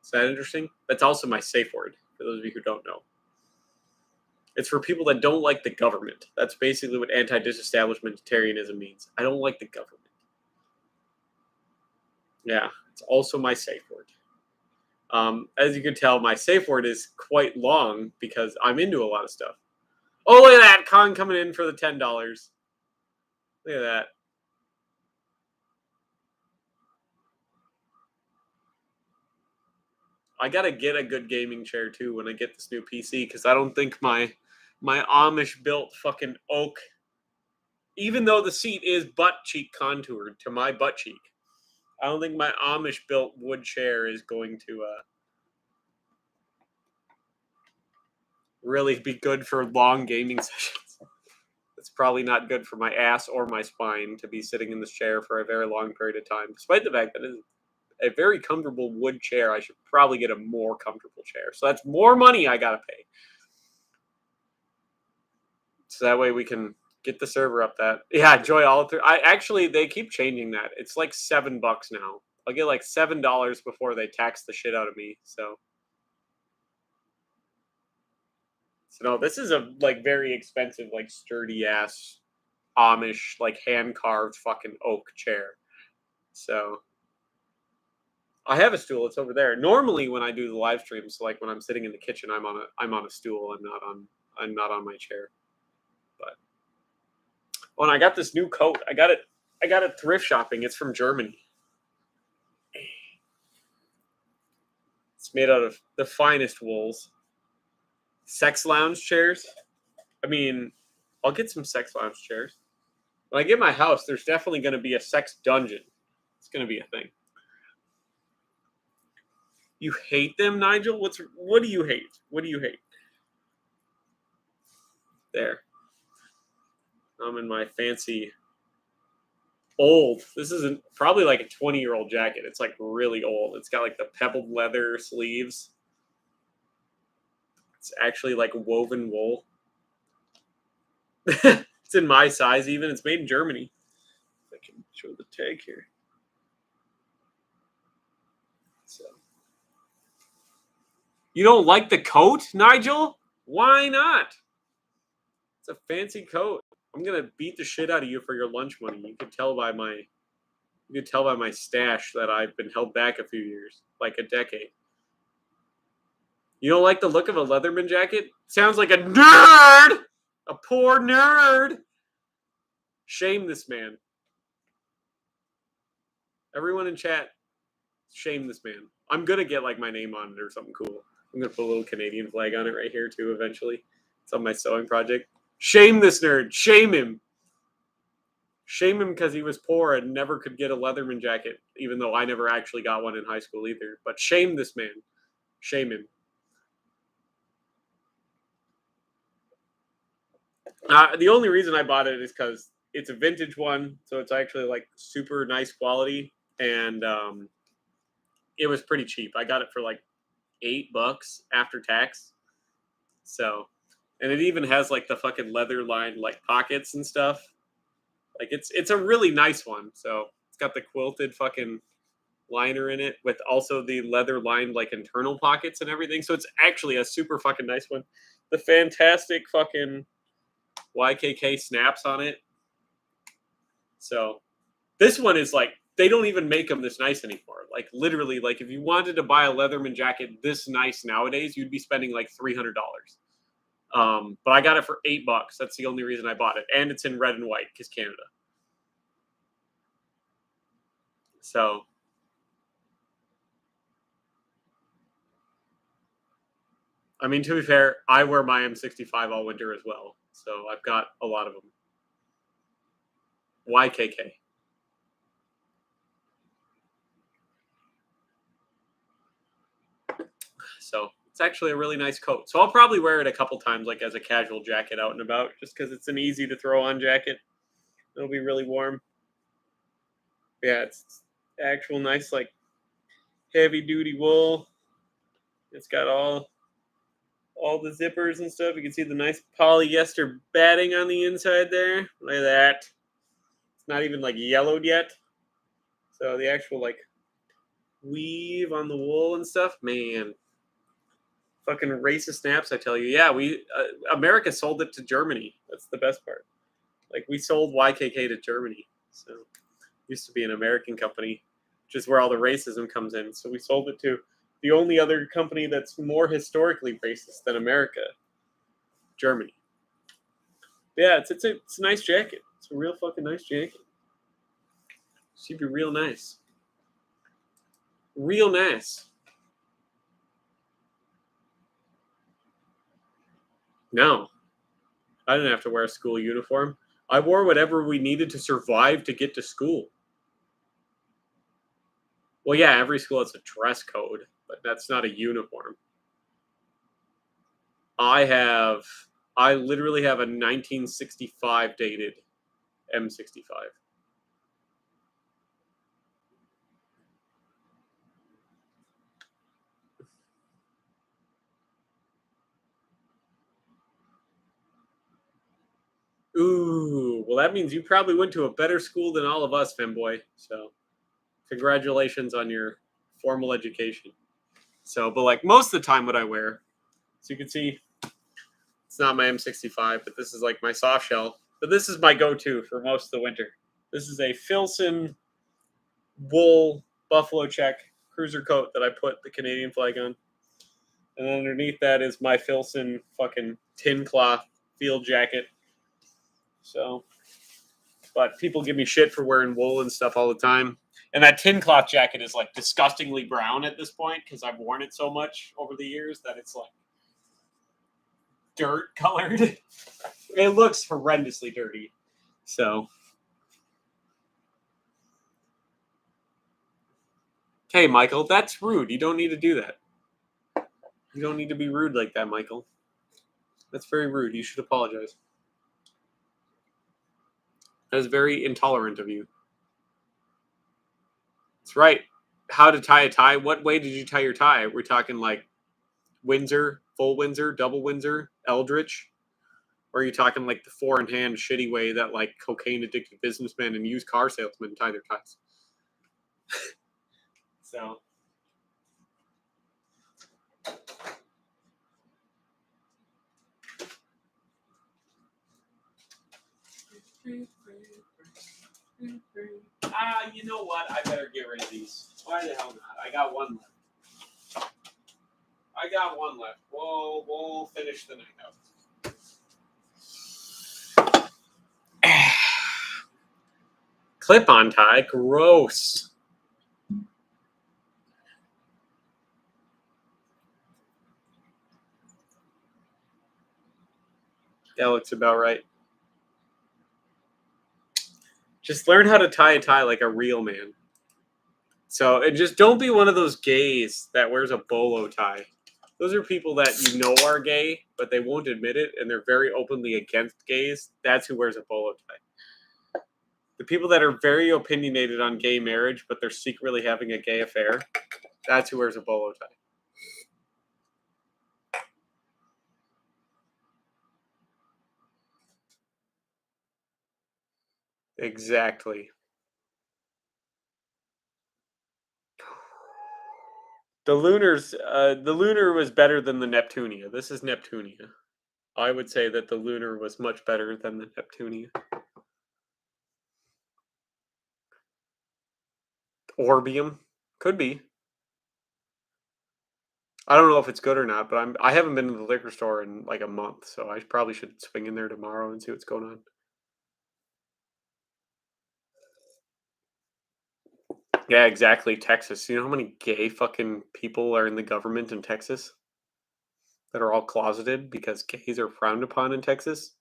Is that interesting? That's also my safe word, for those of you who don't know. It's for people that don't like the government. That's basically what anti-disestablishmentarianism means. I don't like the government. Yeah, it's also my safe word. As you can tell, my safe word is quite long because I'm into a lot of stuff. Oh, look at that. Con coming in for the $10. Look at that. I gotta get a good gaming chair too when I get this new PC because I don't think my Amish built fucking oak, even though the seat is butt cheek contoured to my butt cheek, I don't think my Amish built wood chair is going to really be good for long gaming sessions. It's probably not good for my ass or my spine to be sitting in this chair for a very long period of time, despite the fact that it is a very comfortable wood chair. I should probably get a more comfortable chair. So that's more money I gotta pay. So that way we can get the server up that. Yeah, Joy all through. They keep changing that. It's like $7 now. I'll get like $7 before they tax the shit out of me. So no, this is a like very expensive, like sturdy ass Amish, like hand carved fucking oak chair. So I have a stool. It's over there. Normally, when I do the live streams, like when I'm sitting in the kitchen, I'm on a stool. I'm not on my chair. But oh, and I got this new coat. I got it thrift shopping. It's from Germany. It's made out of the finest wools. Sex lounge chairs. I mean, I'll get some sex lounge chairs. When I get my house, there's definitely going to be a sex dungeon. It's going to be a thing. You hate them, Nigel? What do you hate? What do you hate? There. I'm in my fancy old. This isn't probably like a 20-year-old jacket. It's like really old. It's got like the pebbled leather sleeves. It's actually like woven wool. It's in my size even. It's made in Germany. I can show the tag here. So you don't like the coat, Nigel? Why not? It's a fancy coat. I'm gonna beat the shit out of you for your lunch money. You can tell by my stash that I've been held back a few years, like a decade. You don't like the look of a Leatherman jacket? Sounds like a nerd! A poor nerd! Shame this man. Everyone in chat, shame this man. I'm gonna get like my name on it or something cool. I'm gonna put a little Canadian flag on it right here too eventually. It's on my sewing project. Shame this nerd. Shame him. Shame him because he was poor and never could get a Leatherman jacket, even though I never actually got one in high school either. But shame this man. Shame him. The only reason I bought it is because it's a vintage one, so it's actually like super nice quality, and it was pretty cheap. I got it for like $8 after tax. So, and it even has like the fucking leather lined like pockets and stuff. Like it's a really nice one. So it's got the quilted fucking liner in it with also the leather lined like internal pockets and everything. So it's actually a super fucking nice one. The fantastic fucking YKK snaps on it. So this one is like, they don't even make them this nice anymore. Like literally, like if you wanted to buy a Leatherman jacket this nice nowadays, you'd be spending like $300. But I got it for $8. That's the only reason I bought it. And it's in red and white because Canada. So I mean, to be fair, I wear my M65 all winter as well. So I've got a lot of them. YKK. So it's actually a really nice coat. So I'll probably wear it a couple times, like as a casual jacket out and about, just because it's an easy to throw on jacket. It'll be really warm. Yeah, it's actual nice, like heavy duty wool. It's got all the zippers and stuff. You can see the nice polyester batting on the inside there. Look at that. It's not even like yellowed yet. So the actual like weave on the wool and stuff, man. Fucking racist snaps, I tell you. Yeah, we America sold it to Germany. That's the best part. Like we sold YKK to Germany. So it used to be an American company, which is where all the racism comes in. So we sold it to the only other company that's more historically racist than America, Germany. Yeah, it's a nice jacket. It's a real fucking nice jacket. She'd be real nice. Real nice. No, I didn't have to wear a school uniform. I wore whatever we needed to survive to get to school. Well, yeah, every school has a dress code, but that's not a uniform. I have, I literally have a 1965 dated M65. Ooh, well, that means you probably went to a better school than all of us, femboy. So, congratulations on your formal education. So, but like most of the time, what I wear, so you can see, it's not my M65, but this is like my soft shell. But this is my go-to for most of the winter. This is a Filson wool buffalo check cruiser coat that I put the Canadian flag on. And then underneath that is my Filson fucking tin cloth field jacket. So, but people give me shit for wearing wool and stuff all the time. And that tin cloth jacket is like disgustingly brown at this point because I've worn it so much over the years that it's like dirt colored. It looks horrendously dirty. So, hey, Michael, that's rude. You don't need to do that. You don't need to be rude like that, Michael. That's very rude. You should apologize. That is very intolerant of you. That's right. How to tie a tie? What way did you tie your tie? We're talking like Windsor, full Windsor, double Windsor, Eldritch? Or are you talking like the four in hand shitty way that like cocaine addicted businessmen and used car salesmen tie their ties? So you know what? I better get rid of these. Why the hell not? I got one left. I got one left. We'll finish the night out. Clip on tie, gross. That looks about right. Just learn how to tie a tie like a real man. So, and just don't be one of those gays that wears a bolo tie. Those are people that you know are gay, but they won't admit it, and they're very openly against gays. That's who wears a bolo tie. The people that are very opinionated on gay marriage, but they're secretly having a gay affair, that's who wears a bolo tie. Exactly. The lunar was better than the Neptunia. This is Neptunia. I would say that the lunar was much better than the Neptunia. Orbium could be. I don't know if it's good or not, but I haven't been to the liquor store in like a month, so I probably should swing in there tomorrow and see what's going on. Yeah, exactly. Texas. You know how many gay fucking people are in the government in Texas that are all closeted because gays are frowned upon in Texas?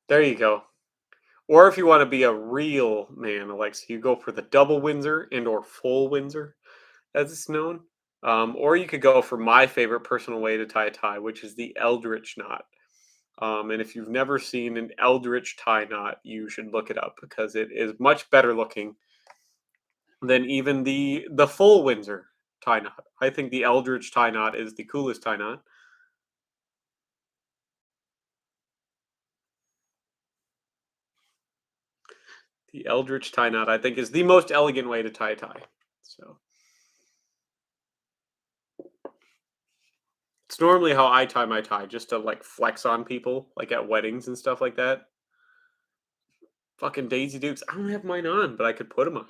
There you go. Or if you want to be a real man, Alexa, you go for the double Windsor and or full Windsor, as it's known. Or you could go for my favorite personal way to tie a tie, which is the Eldritch knot. And if you've never seen an Eldritch tie knot, you should look it up because it is much better looking than even the full Windsor tie knot. I think the Eldritch tie knot is the coolest tie knot. The Eldritch tie knot, I think, is the most elegant way to tie a tie. So it's normally how I tie my tie, just to like flex on people, like at weddings and stuff like that. Fucking Daisy Dukes. I don't have mine on, but I could put them on.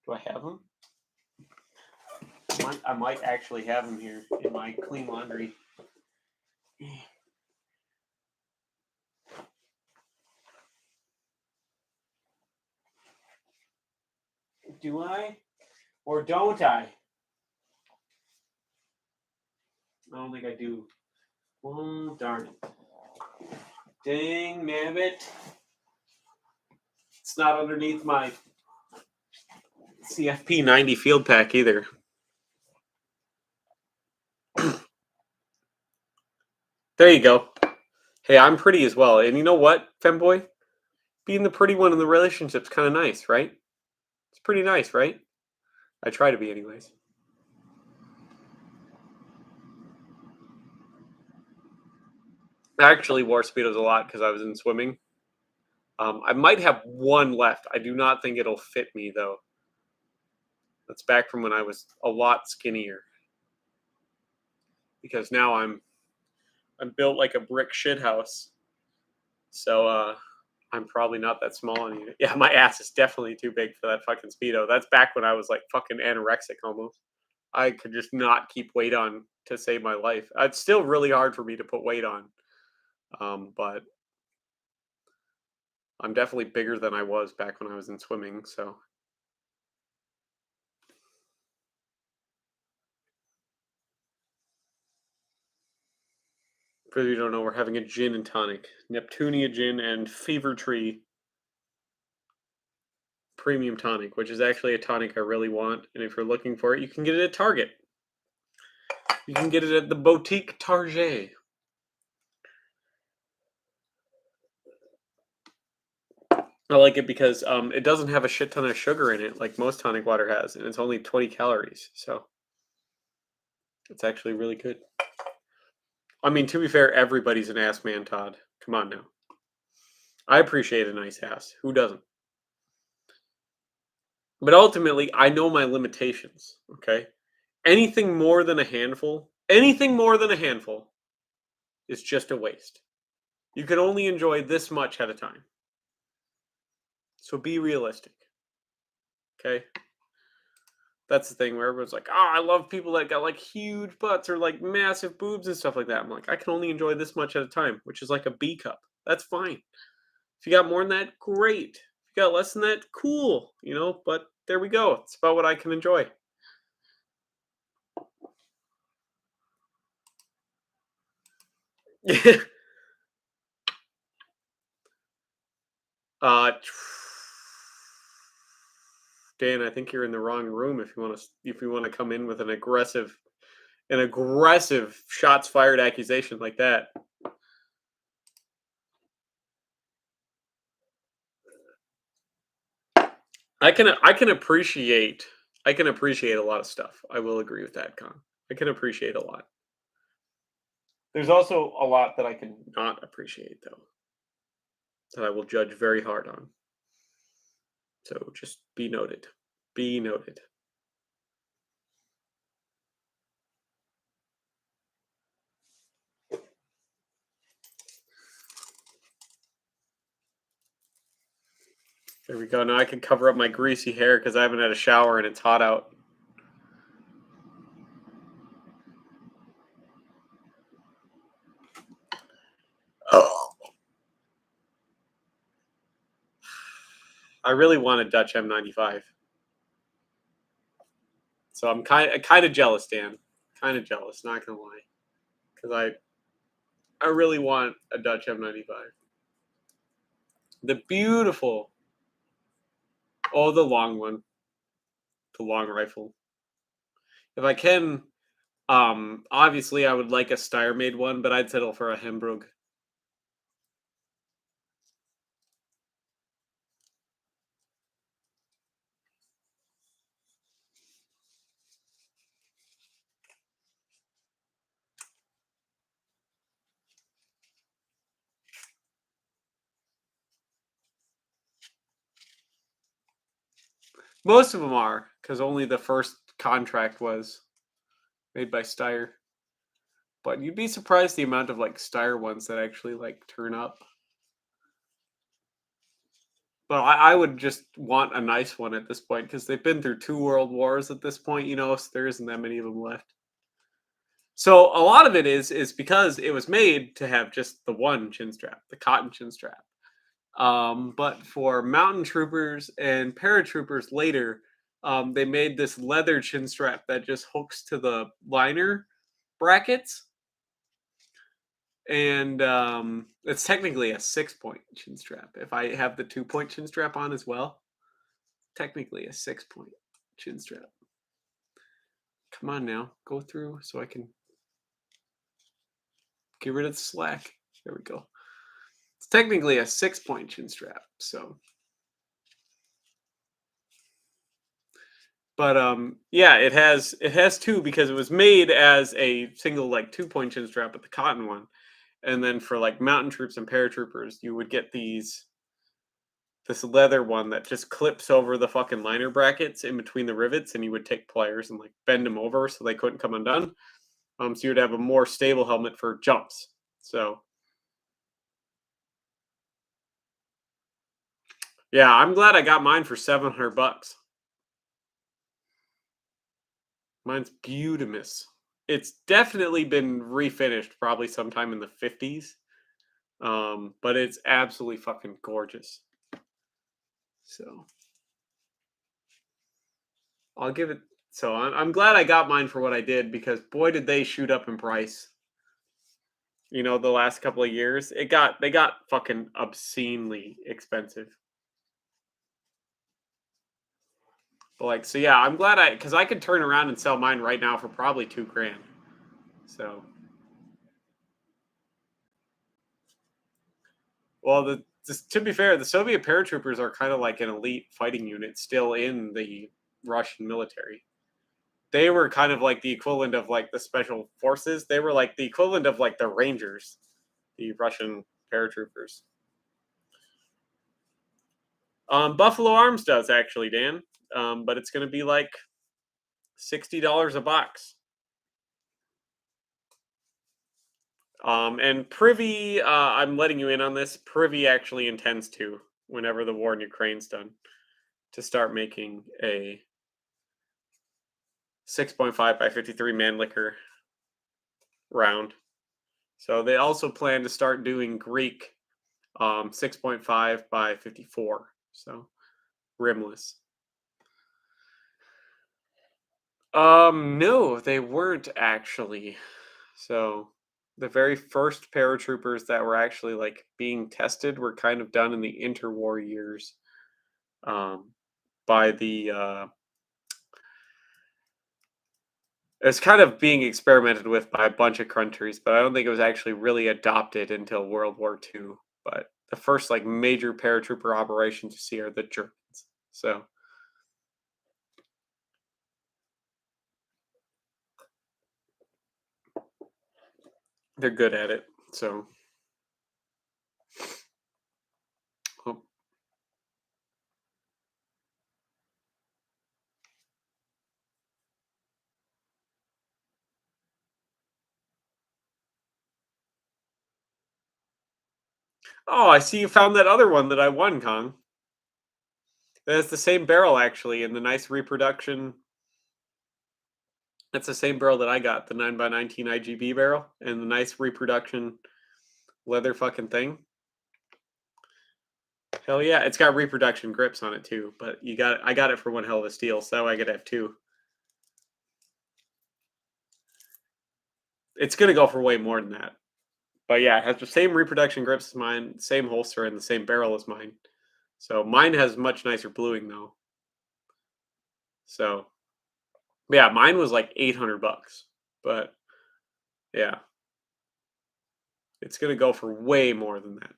Do I have them? I might actually have them here in my clean laundry. Do I? Or don't I? I don't think I do. Oh, darn it. Dang nabbit. It's not underneath my CFP 90 field pack either. There you go. Hey, I'm pretty as well. And you know what, femboy? Being the pretty one in the relationship's kind of nice, right? It's pretty nice, right? I try to be anyways. I actually wore Speedos a lot because I was in swimming. I might have one left. I do not think it'll fit me, though. That's back from when I was a lot skinnier. Because now I'm built like a brick shithouse. So I'm probably not that small anymore. Yeah, my ass is definitely too big for that fucking Speedo. That's back when I was like fucking anorexic almost. I could just not keep weight on to save my life. It's still really hard for me to put weight on. But I'm definitely bigger than I was back when I was in swimming, so. For those of you who don't know, we're having a gin and tonic. Neptunia gin and Fever Tree premium tonic, which is actually a tonic I really want. And if you're looking for it, you can get it at Target. You can get it at the Boutique Target. I like it because it doesn't have a shit ton of sugar in it like most tonic water has, and it's only 20 calories. So it's actually really good. I mean, to be fair, everybody's an ass man, Todd. Come on now. I appreciate a nice ass. Who doesn't? But ultimately, I know my limitations, okay? Anything more than a handful is just a waste. You can only enjoy this much at a time. So be realistic, okay? That's the thing where everyone's like, oh, I love people that got like huge butts or like massive boobs and stuff like that. I'm like, I can only enjoy this much at a time, which is like a B cup. That's fine. If you got more than that, great. If you got less than that, cool. But there we go. It's about what I can enjoy. uh, Dan, I think you're in the wrong room if you want to come in with an aggressive shots fired accusation like that. I can appreciate a lot of stuff. I will agree with that, Con. I can appreciate a lot. There's also a lot that I can not appreciate though. That I will judge very hard on. So just be noted. Be noted. There we go. Now I can cover up my greasy hair because I haven't had a shower and it's hot out. Oh. I really want a Dutch M95. So I'm kind of jealous, Dan. Kind of jealous, not gonna lie, because I really want a Dutch M95. The beautiful, the long one, the long rifle. If I can, obviously I would like a Steyr made one, but I'd settle for a Hembrook. Most of them are, because only the first contract was made by Steyr. But you'd be surprised the amount of like Steyr ones that actually like turn up. But I would just want a nice one at this point because they've been through 2 world wars at this point, so there isn't that many of them left. So a lot of it is because it was made to have just the one chin strap, the cotton chin strap. But for mountain troopers and paratroopers later, they made this leather chin strap that just hooks to the liner brackets, and it's technically a 6-point chin strap. If I have the 2-point chin strap on as well, technically a 6-point chin strap. Come on now, go through so I can get rid of the slack. There we go. It's technically a 6-point chin strap, so. But yeah, it has two because it was made as a single like 2-point chin strap with the cotton one, and then for like mountain troops and paratroopers, you would get this leather one that just clips over the fucking liner brackets in between the rivets, and you would take pliers and like bend them over so they couldn't come undone. So you'd have a more stable helmet for jumps. So yeah, I'm glad I got mine for $700. Mine's beautimous. It's definitely been refinished, probably sometime in the 50s. But it's absolutely fucking gorgeous. So I'll give it. So I'm glad I got mine for what I did because boy did they shoot up in price. The last couple of years, they got fucking obscenely expensive. But like, so yeah, I'm glad because I could turn around and sell mine right now for probably 2 grand. So, well, to be fair, the Soviet paratroopers are kind of like an elite fighting unit still in the Russian military. They were kind of like the equivalent of like the special forces. They were like the equivalent of like the Rangers, the Russian paratroopers. Buffalo Arms does actually, Dan, but it's going to be like $60 a box. And Privy, I'm letting you in on this. Privy actually intends to, whenever the war in Ukraine's done, to start making a 6.5 by 53 Mannlicher round. So they also plan to start doing Greek 6.5 by 54. So rimless. No, they weren't actually. So the very first paratroopers that were actually like being tested were kind of done in the interwar years um, by the it's kind of being experimented with by a bunch of countries, but I don't think it was actually really adopted until World War II. But the first like major paratrooper operations you see are the Germans. So they're good at it. So oh, oh, I see you found that other one that I won, Kong. That's the same barrel actually, and the nice reproduction. That's the same barrel that I got, the 9x19 IGB barrel, and the nice reproduction leather fucking thing. Hell yeah, it's got reproduction grips on it too. But I got it for one hell of a steal, so I could have two. It's gonna go for way more than that. But yeah, it has the same reproduction grips as mine, same holster, and the same barrel as mine. So mine has much nicer bluing though. So yeah, mine was like $800, but yeah, it's gonna go for way more than that.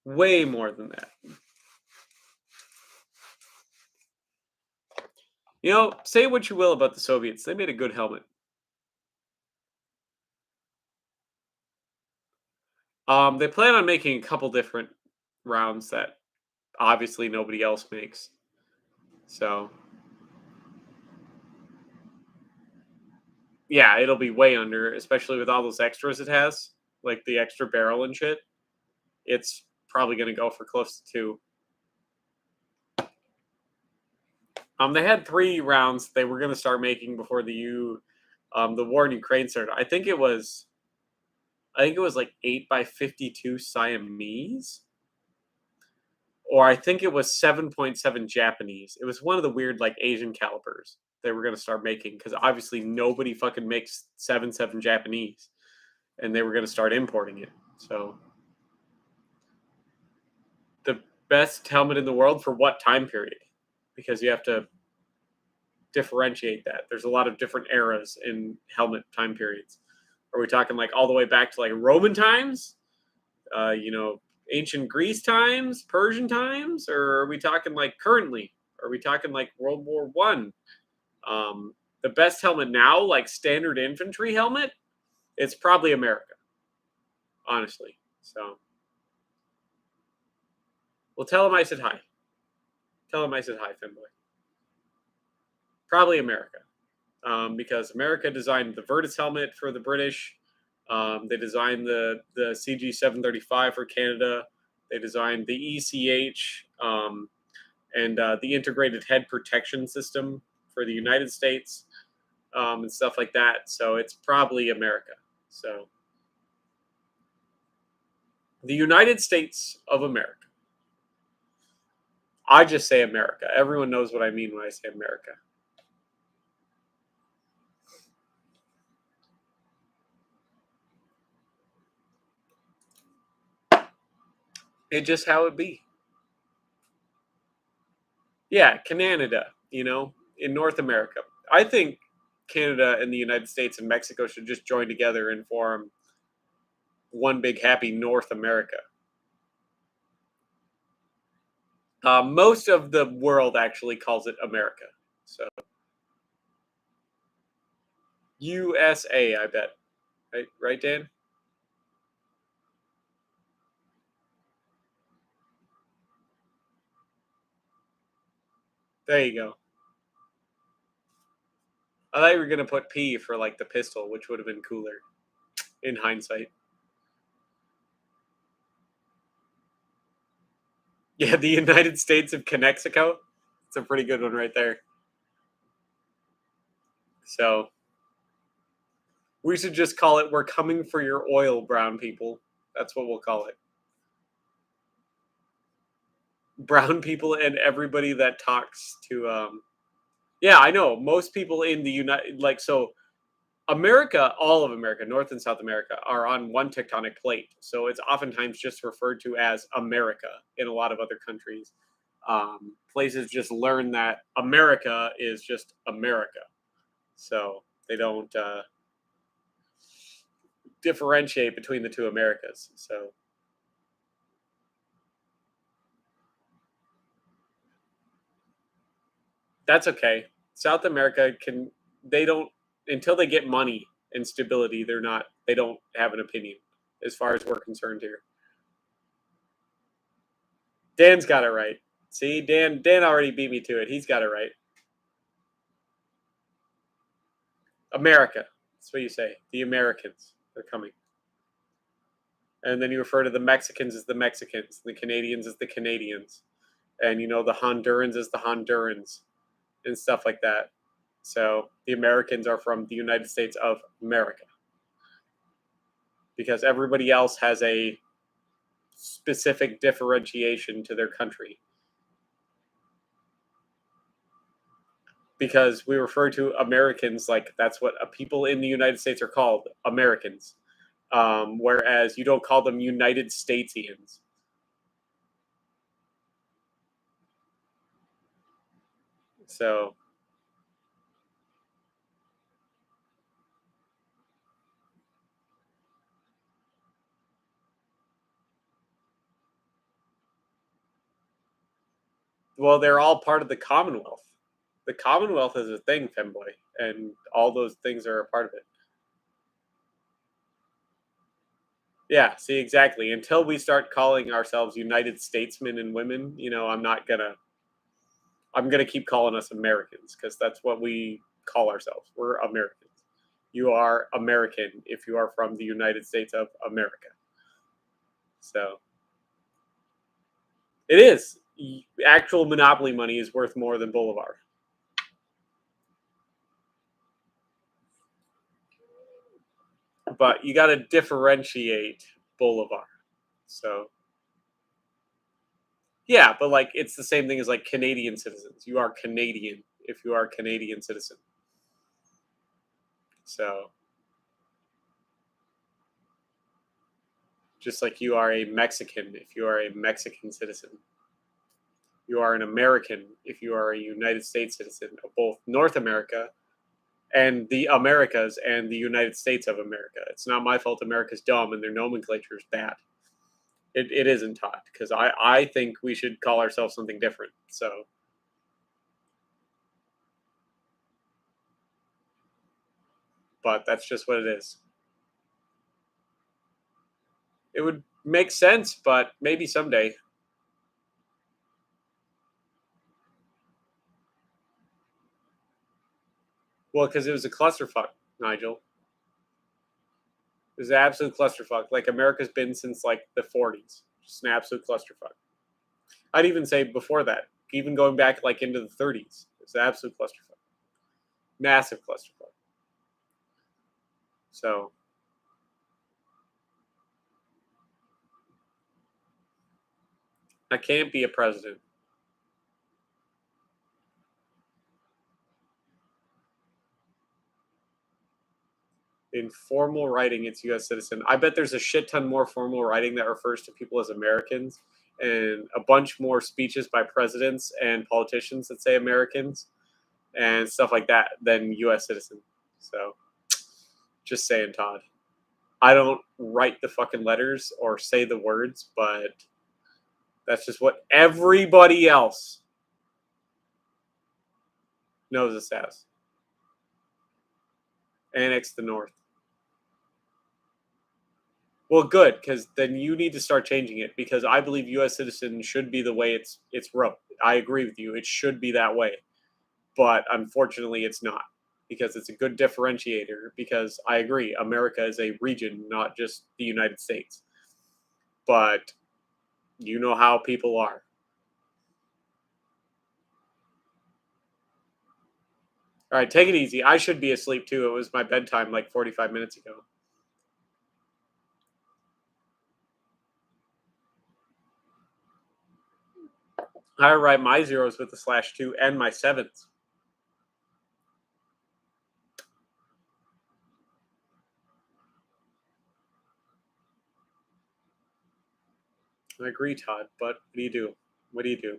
Way more than that. Say what you will about the Soviets, they made a good helmet. They plan on making a couple different rounds that obviously nobody else makes. So yeah, it'll be way under, especially with all those extras it has, like the extra barrel and shit. It's probably going to go for close to two. They had 3 rounds they were going to start making before the war in Ukraine started. I think it was like 8x52 Siamese, or I think it was 7.7 Japanese. It was one of the weird like Asian calibers they were going to start making because obviously nobody fucking makes 7.7 Japanese, and they were going to start importing it. So the best helmet in the world for what time period? Because you have to differentiate that. There's a lot of different eras in helmet time periods. Are we talking like all the way back to like Roman times? You know, ancient Greece times, Persian times, or are we talking like currently? Are we talking like World War One? The best helmet now, like standard infantry helmet, it's probably America, honestly. So, well, tell him I said hi. Tell him I said hi, Finboy. Probably America, because America designed the Virtus helmet for the British. They designed the CG 735 for Canada. They designed the ECH and the integrated head protection system for the United States and stuff like that. So it's probably America. So the United States of America. I just say America. Everyone knows what I mean when I say America. It's just how it be. Yeah, Canada, in North America. I think Canada and the United States and Mexico should just join together and form one big happy North America. Most of the world actually calls it America. So USA, I bet. Right, Dan? There you go. I thought you were gonna put P for like the pistol, which would have been cooler in hindsight. Yeah, the United States of Connecticut. It's a pretty good one right there. So we should just call it "We're coming for your oil, brown people." That's what we'll call it. Brown people and everybody that talks to. Yeah, I know most people in the United, like so America, all of America, North and South America, are on one tectonic plate. So it's oftentimes just referred to as America in a lot of other countries. Places just learn that America is just America. So they don't differentiate between the two Americas. So that's okay. South America they don't, until they get money and stability, they don't have an opinion as far as we're concerned here. Dan's got it right. See, Dan already beat me to it. He's got it right. America. That's what you say. The Americans. They're coming. And then you refer to the Mexicans as the Mexicans, the Canadians as the Canadians, and the Hondurans as the Hondurans, and stuff like that. So the Americans are from the United States of America because everybody else has a specific differentiation to their country. Because we refer to Americans like that's what people in the United States are called, Americans. Whereas you don't call them United Statesians. So, well, they're all part of the Commonwealth. The Commonwealth is a thing, Femboy, and all those things are a part of it. Yeah, see, exactly. Until we start calling ourselves United Statesmen and women, I'm not gonna. I'm going to keep calling us Americans because that's what we call ourselves. We're Americans. You are American if you are from the United States of America. So it is. Actual Monopoly money is worth more than Bolivar. But you got to differentiate Bolivar. So yeah, but like it's the same thing as like Canadian citizens. You are Canadian if you are a Canadian citizen. So just like you are a Mexican if you are a Mexican citizen. You are an American if you are a United States citizen of both North America and the Americas and the United States of America. It's not my fault America's dumb and their nomenclature is bad. It isn't taught because I think we should call ourselves something different. So, but that's just what it is. It would make sense, but maybe someday. Well, because it was a clusterfuck, Nigel. It was an absolute clusterfuck. Like America's been since like the 40s. Just an absolute clusterfuck. I'd even say before that, even going back like into the 30s. It's an absolute clusterfuck. Massive clusterfuck. So I can't be a president. In formal writing, it's U.S. citizen. I bet there's a shit ton more formal writing that refers to people as Americans, and a bunch more speeches by presidents and politicians that say Americans and stuff like that than U.S. citizen. So, just saying, Todd. I don't write the fucking letters or say the words, but that's just what everybody else knows us as. Annex the North. Well, good, because then you need to start changing it because I believe U.S. citizen should be the way it's wrote. I agree with you; it should be that way, but unfortunately, it's not because it's a good differentiator. Because I agree, America is a region, not just the United States. But you know how people are. All right, take it easy. I should be asleep too. It was my bedtime like 45 minutes ago. I write my zeros with the /2 and my sevens. I agree, Todd, but what do you do? What do you do?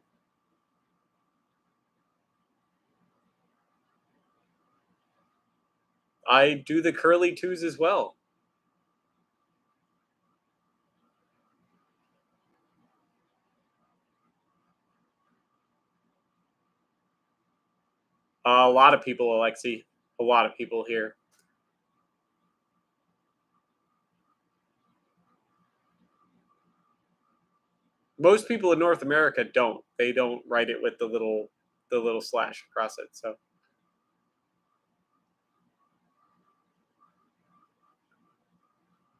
I do the curly twos as well. A lot of people, Alexi. A lot of people here. Most people in North America don't. They don't write it with the little slash across it. So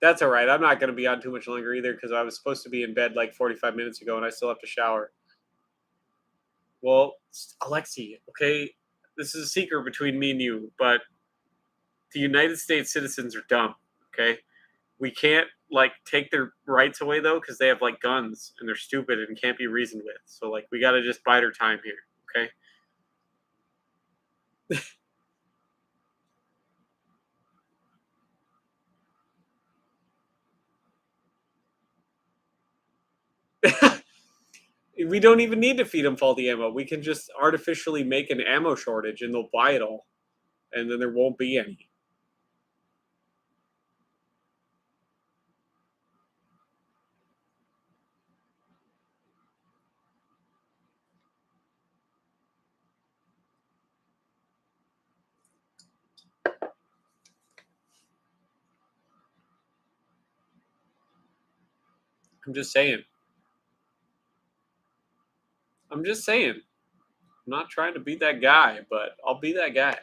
that's all right. I'm not going to be on too much longer either because I was supposed to be in bed like 45 minutes ago and I still have to shower. Well, Alexi, okay, this is a secret between me and you, but the United States citizens are dumb. Okay, we can't like take their rights away though because they have like guns and they're stupid and can't be reasoned with. So like we got to just bide our time here. Okay. We don't even need to feed them faulty ammo. We can just artificially make an ammo shortage and they'll buy it all, and then there won't be any. I'm just saying. I'm just saying. I'm not trying to be that guy, but I'll be that guy.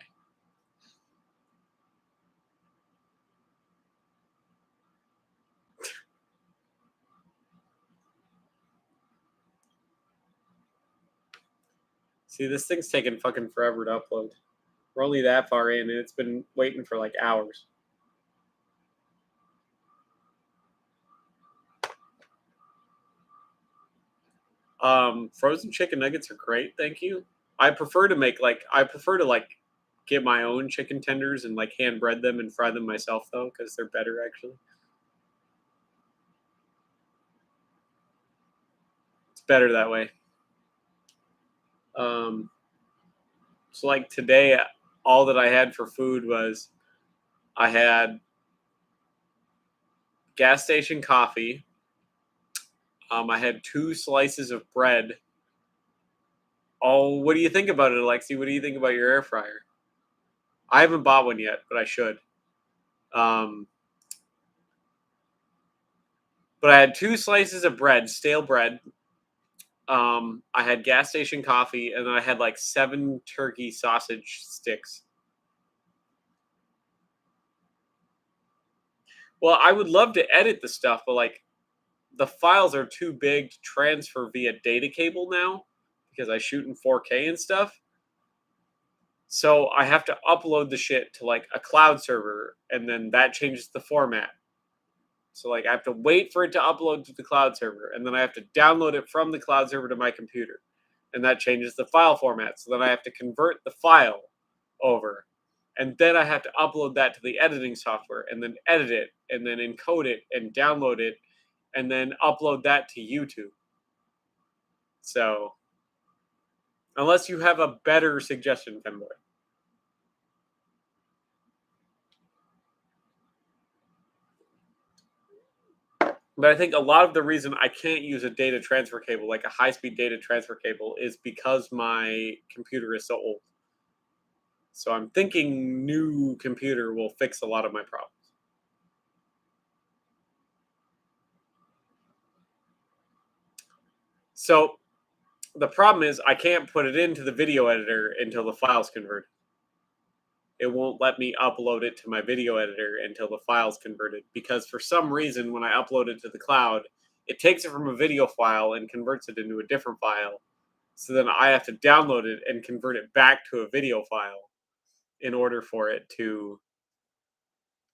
See, this thing's taking fucking forever to upload. We're only that far in, and it's been waiting for like hours. Frozen chicken nuggets are great, thank you. I prefer to like get my own chicken tenders and like hand bread them and fry them myself though, because they're better actually. It's better that way. Um, so like today, all that I had for food was I had gas station coffee. I had 2 slices of bread. Oh, what do you think about it, Alexi? What do you think about your air fryer? I haven't bought one yet, but I should. Um, but I had 2 slices of bread, stale bread. I had gas station coffee, and then I had like 7 turkey sausage sticks. Well, I would love to edit the stuff, but like the files are too big to transfer via data cable now because I shoot in 4K and stuff. So I have to upload the shit to like a cloud server, and then that changes the format. So like I have to wait for it to upload to the cloud server, and then I have to download it from the cloud server to my computer, and that changes the file format. So then I have to convert the file over, and then I have to upload that to the editing software, and then edit it, and then encode it, and download it, and then upload that to YouTube. So unless you have a better suggestion, Femboy. But I think a lot of the reason I can't use a data transfer cable, like a high speed data transfer cable, is because my computer is so old. So I'm thinking new computer will fix a lot of my problems. So the problem is I can't put it into the video editor until the file's converted. It won't let me upload it to my video editor until the file's converted because for some reason when I upload it to the cloud, it takes it from a video file and converts it into a different file. So then I have to download it and convert it back to a video file in order for it to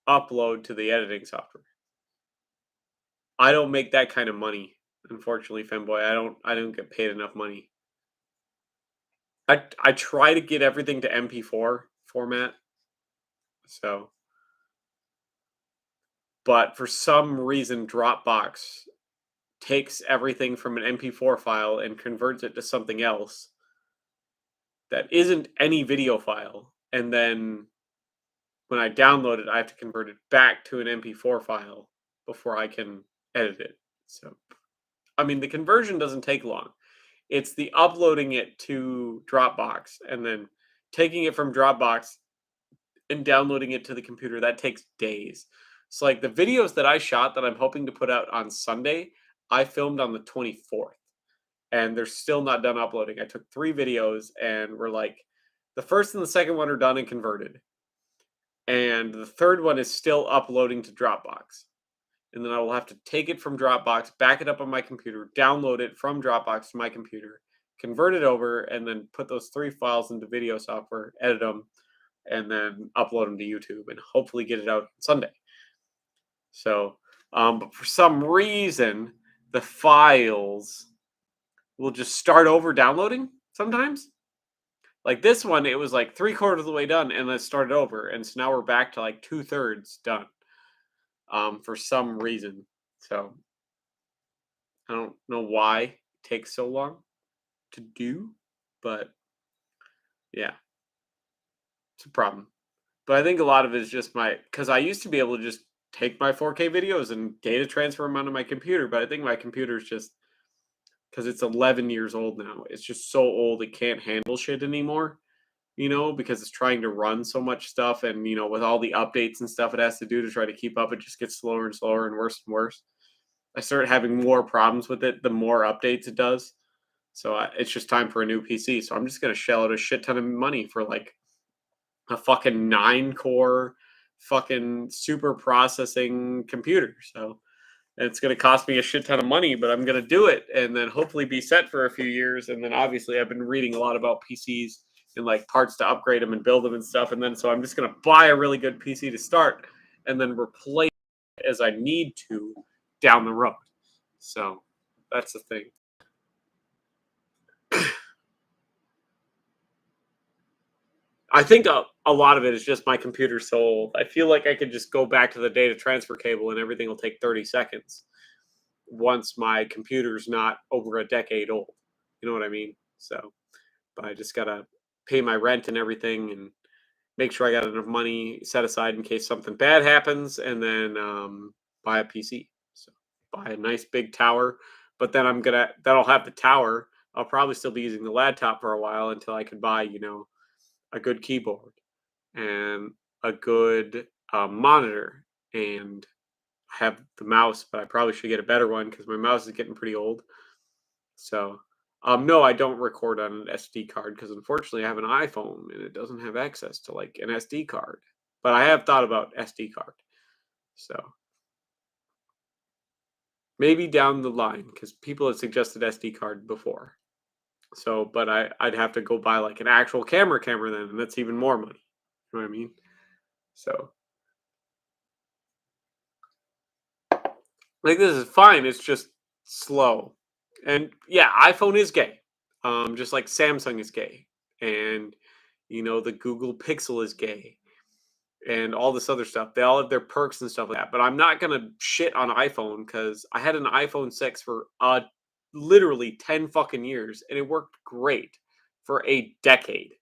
upload to the editing software. I don't make that kind of money, unfortunately, Femboy. I don't get paid enough money. I try to get everything to MP4 format. So, but for some reason Dropbox takes everything from an MP4 file and converts it to something else that isn't any video file. And then when I download it, I have to convert it back to an MP4 file before I can edit it. So, I mean, the conversion doesn't take long. It's the uploading it to Dropbox and then taking it from Dropbox and downloading it to the computer. That takes days. So, like the videos that I shot that I'm hoping to put out on Sunday, I filmed on the 24th and they're still not done uploading. I took 3 videos and we're like, the first and the second one are done and converted. And the third one is still uploading to Dropbox. And then I will have to take it from Dropbox, back it up on my computer, download it from Dropbox to my computer, convert it over, and then put those 3 files into video software, edit them, and then upload them to YouTube and hopefully get it out Sunday. So, but for some reason, the files will just start over downloading sometimes. Like this one, it was like 3/4 of the way done and then started over. And so now we're back to like 2/3 done for some reason. So I don't know why it takes so long to do, but yeah, it's a problem. But I think a lot of it is just because I used to be able to just take my 4K videos and data transfer them onto my computer, but I think my computer is just because it's 11 years old now. It's just so old it can't handle shit anymore, because it's trying to run so much stuff and, with all the updates and stuff it has to do to try to keep up, it just gets slower and slower and worse and worse. I started having more problems with it the more updates it does. So it's just time for a new PC. So I'm just gonna shell out a shit ton of money for like a fucking 9 core, fucking super processing computer. So it's going to cost me a shit ton of money, but I'm going to do it and then hopefully be set for a few years. And then obviously, I've been reading a lot about PCs and like parts to upgrade them and build them and stuff. And then so I'm just going to buy a really good PC to start and then replace it as I need to down the road. So that's the thing. I think a lot of it is just my computer so old. I feel like I could just go back to the data transfer cable and everything will take 30 seconds once my computer's not over a decade old. You know what I mean? So, but I just gotta pay my rent and everything and make sure I got enough money set aside in case something bad happens and then buy a PC. So, buy a nice big tower. But then that'll have the tower. I'll probably still be using the laptop for a while until I could buy, a good keyboard and a good monitor and have the mouse, but I probably should get a better one because my mouse is getting pretty old. So, no, I don't record on an SD card because unfortunately I have an iPhone and it doesn't have access to like an SD card. But I have thought about SD card. So maybe down the line because people have suggested SD card before. So, but I'd have to go buy like an actual camera then, and that's even more money. You know what I mean? So, like, this is fine. It's just slow. And yeah, iPhone is gay. Just like Samsung is gay. And the Google Pixel is gay. And all this other stuff. They all have their perks and stuff like that. But I'm not gonna shit on iPhone because I had an iPhone 6 for literally 10 fucking years and it worked great for a decade.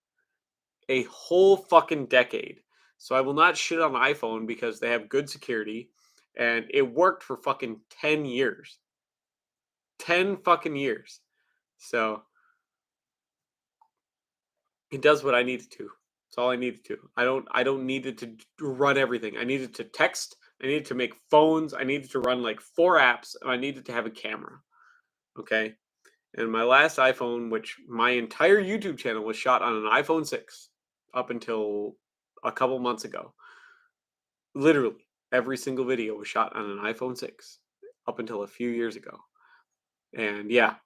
A whole fucking decade. So I will not shit on iPhone because they have good security and it worked for fucking 10 years. 10 fucking years. So it does what I need it to. That's all I needed to. I don't need it to run everything. I needed to text, I needed to make phones, I needed to run like 4 apps, and I needed to have a camera. Okay? And my last iPhone, which my entire YouTube channel was shot on an iPhone 6 up until a couple months ago. Literally every single video was shot on an iPhone 6 up until a few years ago. And yeah,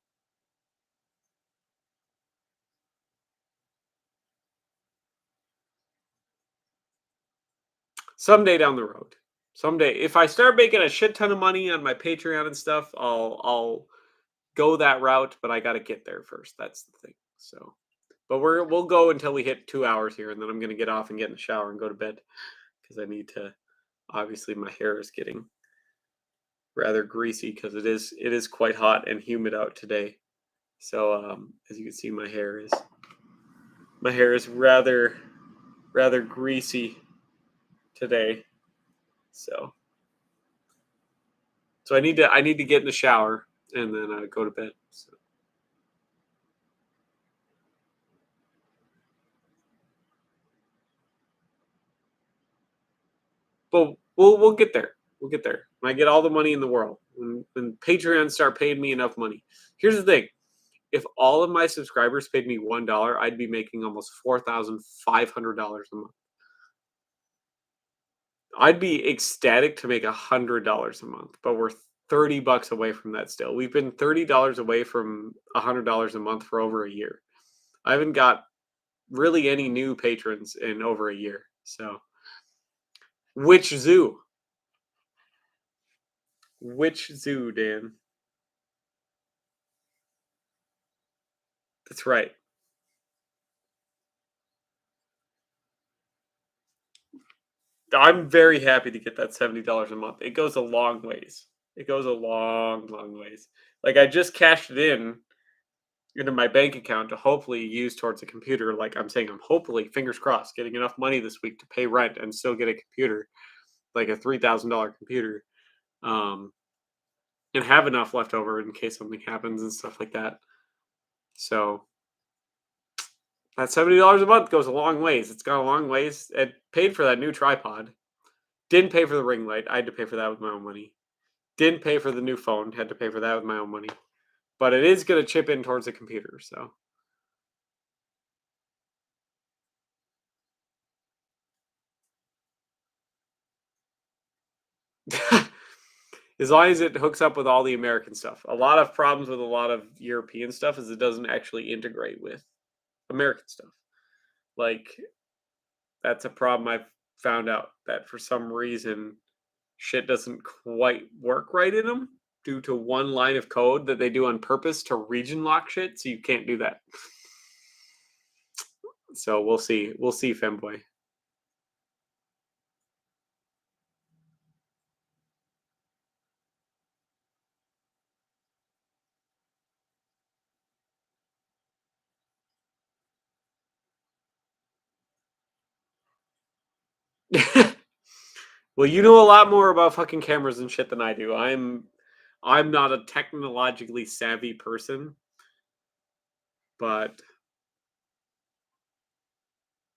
someday down the road. Someday if I start making a shit ton of money on my Patreon and stuff, I'll go that route, but I got to get there first. That's the thing. So, but we'll go until we hit 2 hours here and then I'm going to get off and get in the shower and go to bed because I need to obviously my hair is getting rather greasy because it is quite hot and humid out today. So as you can see, my hair is rather greasy today. So I need to get in the shower and then go to bed. So. But we'll get there. We'll get there. When I get all the money in the world, when Patreon start paying me enough money. Here's the thing: if all of my subscribers paid me $1, I'd be making almost $4,500 a month. I'd be ecstatic to make $100 a month, but we're $30 away from that still. We've been $30 away from $100 a month for over a year. I haven't got really any new patrons in over a year. So, which zoo? Which zoo, Dan? That's right. I'm very happy to get that $70 a month. It goes a long ways. It goes a long, long ways. Like I just cashed it in into my bank account to hopefully use towards a computer. Like I'm saying, I'm hopefully, fingers crossed, getting enough money this week to pay rent and still get a computer, like a $3,000 computer, um, and have enough left over in case something happens and stuff like that. So that $70 a month goes a long ways. It's gone a long ways. It paid for that new tripod. Didn't pay for the ring light. I had to pay for that with my own money. Didn't pay for the new phone. Had to pay for that with my own money. but it is going to chip in towards the computer. So as long as it hooks up with all the American stuff. A lot of problems with a lot of European stuff is it doesn't actually integrate with American stuff. Like that's a problem I've found out that for some reason shit doesn't quite work right in them due to one line of code that they do on purpose to region lock shit, so you can't do that. So we'll see. We'll see, Femboy. Well, you know a lot more about fucking cameras and shit than I do. I'm not a technologically savvy person, but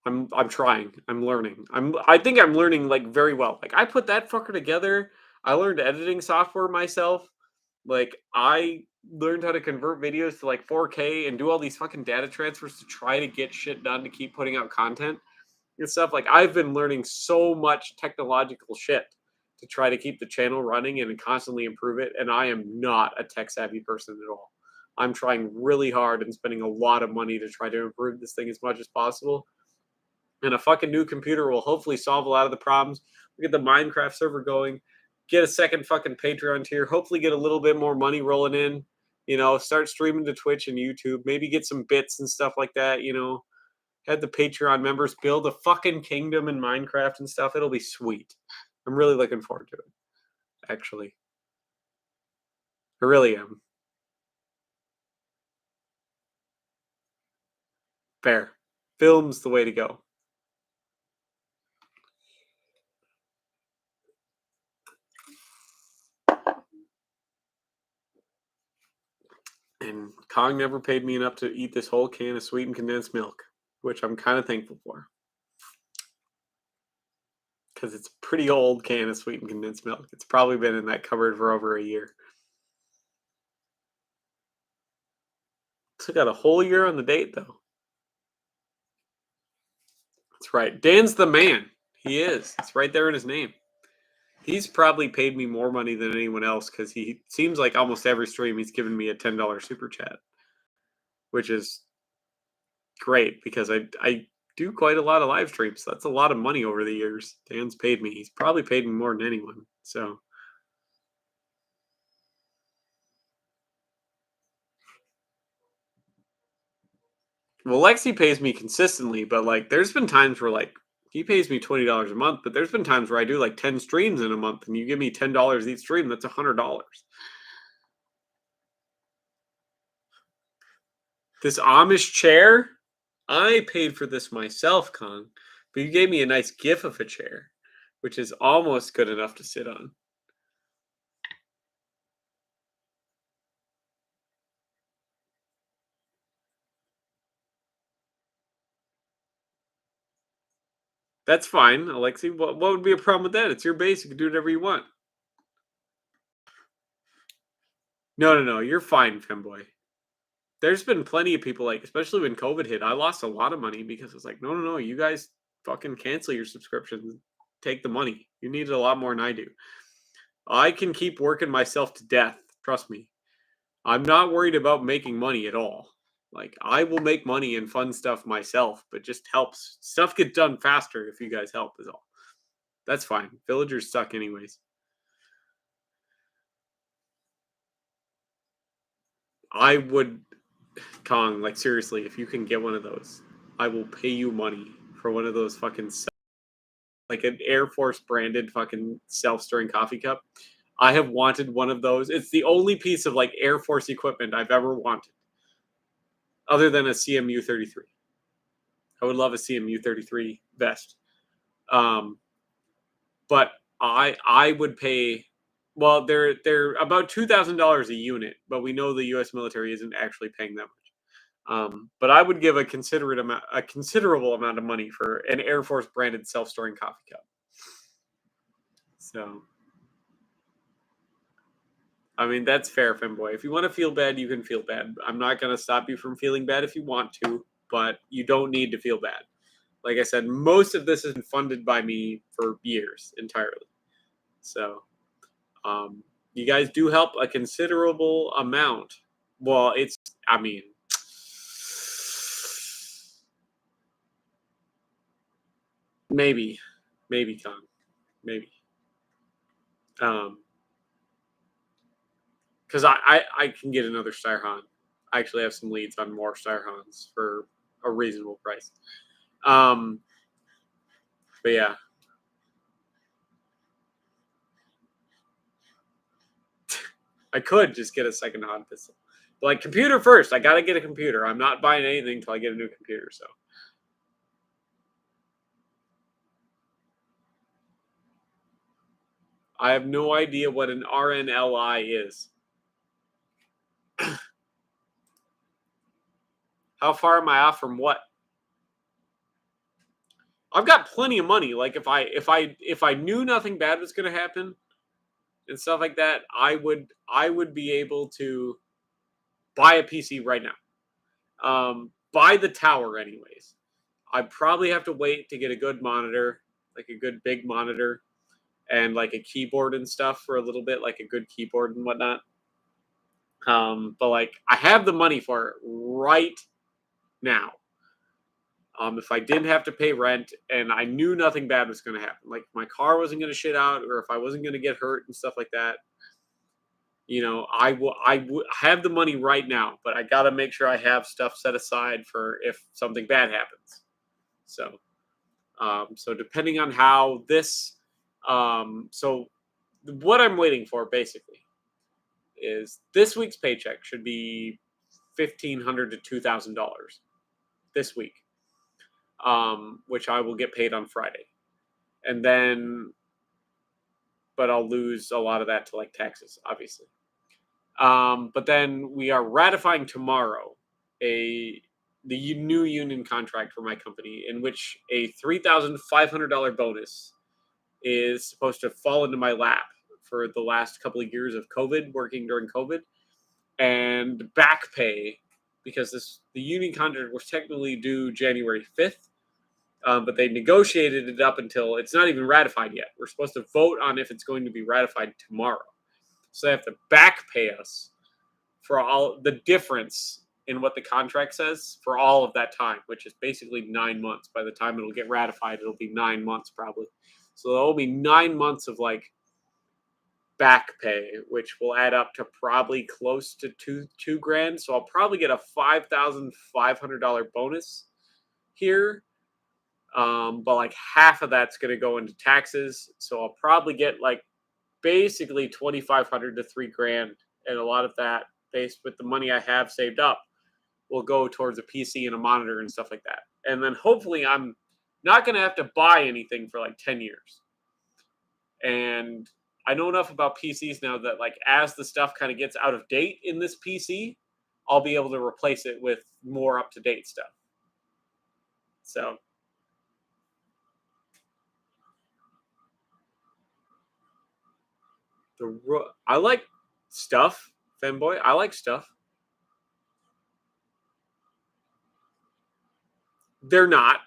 I'm trying. I'm learning. I think I'm learning like very well. Like I put that fucker together. I learned editing software myself. Like I learned how to convert videos to like 4K and do all these fucking data transfers to try to get shit done to keep putting out content and stuff. Like I've been learning so much technological shit to try to keep the channel running and constantly improve it. And I am not a tech savvy person at all. I'm trying really hard and spending a lot of money to try to improve this thing as much as possible. And a fucking new computer will hopefully solve a lot of the problems. We get the Minecraft server going, get a second fucking Patreon tier, hopefully get a little bit more money rolling in, start streaming to Twitch and YouTube, maybe get some bits and stuff like that, have the Patreon members build a fucking kingdom in Minecraft and stuff. It'll be sweet. I'm really looking forward to it, actually. I really am. Fair. Film's the way to go. And Kong never paid me enough to eat this whole can of sweetened condensed milk, which I'm kind of thankful for. Because it's a pretty old can of sweetened condensed milk. It's probably been in that cupboard for over a year. Still got a whole year on the date, though. That's right. Dan's the man. He is. It's right there in his name. He's probably paid me more money than anyone else because he seems like almost every stream he's given me a $10 super chat, which is great because I do quite a lot of live streams. So that's a lot of money over the years. Dan's paid me. He's probably paid me more than anyone. So well, Lexi pays me consistently, but like there's been times where like he pays me $20 a month, but there's been times where I do like 10 streams in a month and you give me $10 each stream, that's $100. This Amish chair, I paid for this myself, Kong, but you gave me a nice gif of a chair, which is almost good enough to sit on. That's fine, Alexi. What would be a problem with that? It's your base. You can do whatever you want. No. You're fine, Femboy. There's been plenty of people, like, especially when COVID hit, I lost a lot of money because it's like, no. You guys fucking cancel your subscriptions. Take the money. You need it a lot more than I do. I can keep working myself to death. Trust me. I'm not worried about making money at all. Like, I will make money and fun stuff myself, but just helps. Stuff gets done faster if you guys help, is all. That's fine. Villagers suck, anyways. I would, Kong, like, seriously, if you can get one of those, I will pay you money for one of those fucking, like, an Air Force branded fucking self stirring coffee cup. I have wanted one of those. It's the only piece of, like, Air Force equipment I've ever wanted, other than a CMU 33. I would love a CMU 33 vest. But I would pay. Well, they're about $2,000 a unit, but we know the U.S. military isn't actually paying that much. But I would give a considerable amount of money for an Air Force branded self-storing coffee cup. So I mean, that's fair, Femboy. If you want to feel bad, you can feel bad. I'm not going to stop you from feeling bad if you want to, but you don't need to feel bad. Like I said, most of this has been funded by me for years entirely. So, um, you guys do help a considerable amount. Well, I mean, maybe, Con, maybe. Um, because I can get another Starhon. I actually have some leads on more Starhons for a reasonable price. But yeah, I could just get a second Han pistol. But like computer first. I gotta get a computer. I'm not buying anything until I get a new computer. So I have no idea what an RNLI is. How far am I off from what? I've got plenty of money. Like if I knew nothing bad was gonna happen and stuff like that, I would be able to buy a PC right now. Buy the tower anyways. I probably have to wait to get a good monitor, like a good big monitor, and like a keyboard and stuff for a little bit, like a good keyboard and whatnot. But like I have the money for it right now. If I didn't have to pay rent and I knew nothing bad was going to happen, like my car wasn't going to shit out, or if I wasn't going to get hurt and stuff like that, I would have the money right now, but I got to make sure I have stuff set aside for if something bad happens. So, so depending on how this, so what I'm waiting for basically is this week's paycheck should be $1,500 to $2,000 this week, which I will get paid on Friday, and then, but I'll lose a lot of that to like taxes, obviously. But then we are ratifying tomorrow the new union contract for my company, in which a $3,500 bonus is supposed to fall into my lap for the last couple of years of COVID, working during COVID, and back pay because the union contract was technically due January 5th, but they negotiated it up until it's not even ratified yet. We're supposed to vote on if it's going to be ratified tomorrow, so they have to back pay us for all the difference in what the contract says for all of that time, which is basically 9 months. By the time it'll get ratified, it'll be 9 months probably. So there'll be 9 months of like back pay, which will add up to probably close to two grand. So I'll probably get a $5,500 bonus here. But like half of that's going to go into taxes. So I'll probably get like basically 2,500 to 3 grand, and a lot of that, based with the money I have saved up, will go towards a PC and a monitor and stuff like that. And then hopefully I'm not going to have to buy anything for like 10 years. And I know enough about PCs now that like as the stuff kind of gets out of date in this PC, I'll be able to replace it with more up to date stuff. So I like stuff, Femboy. I like stuff. They're not.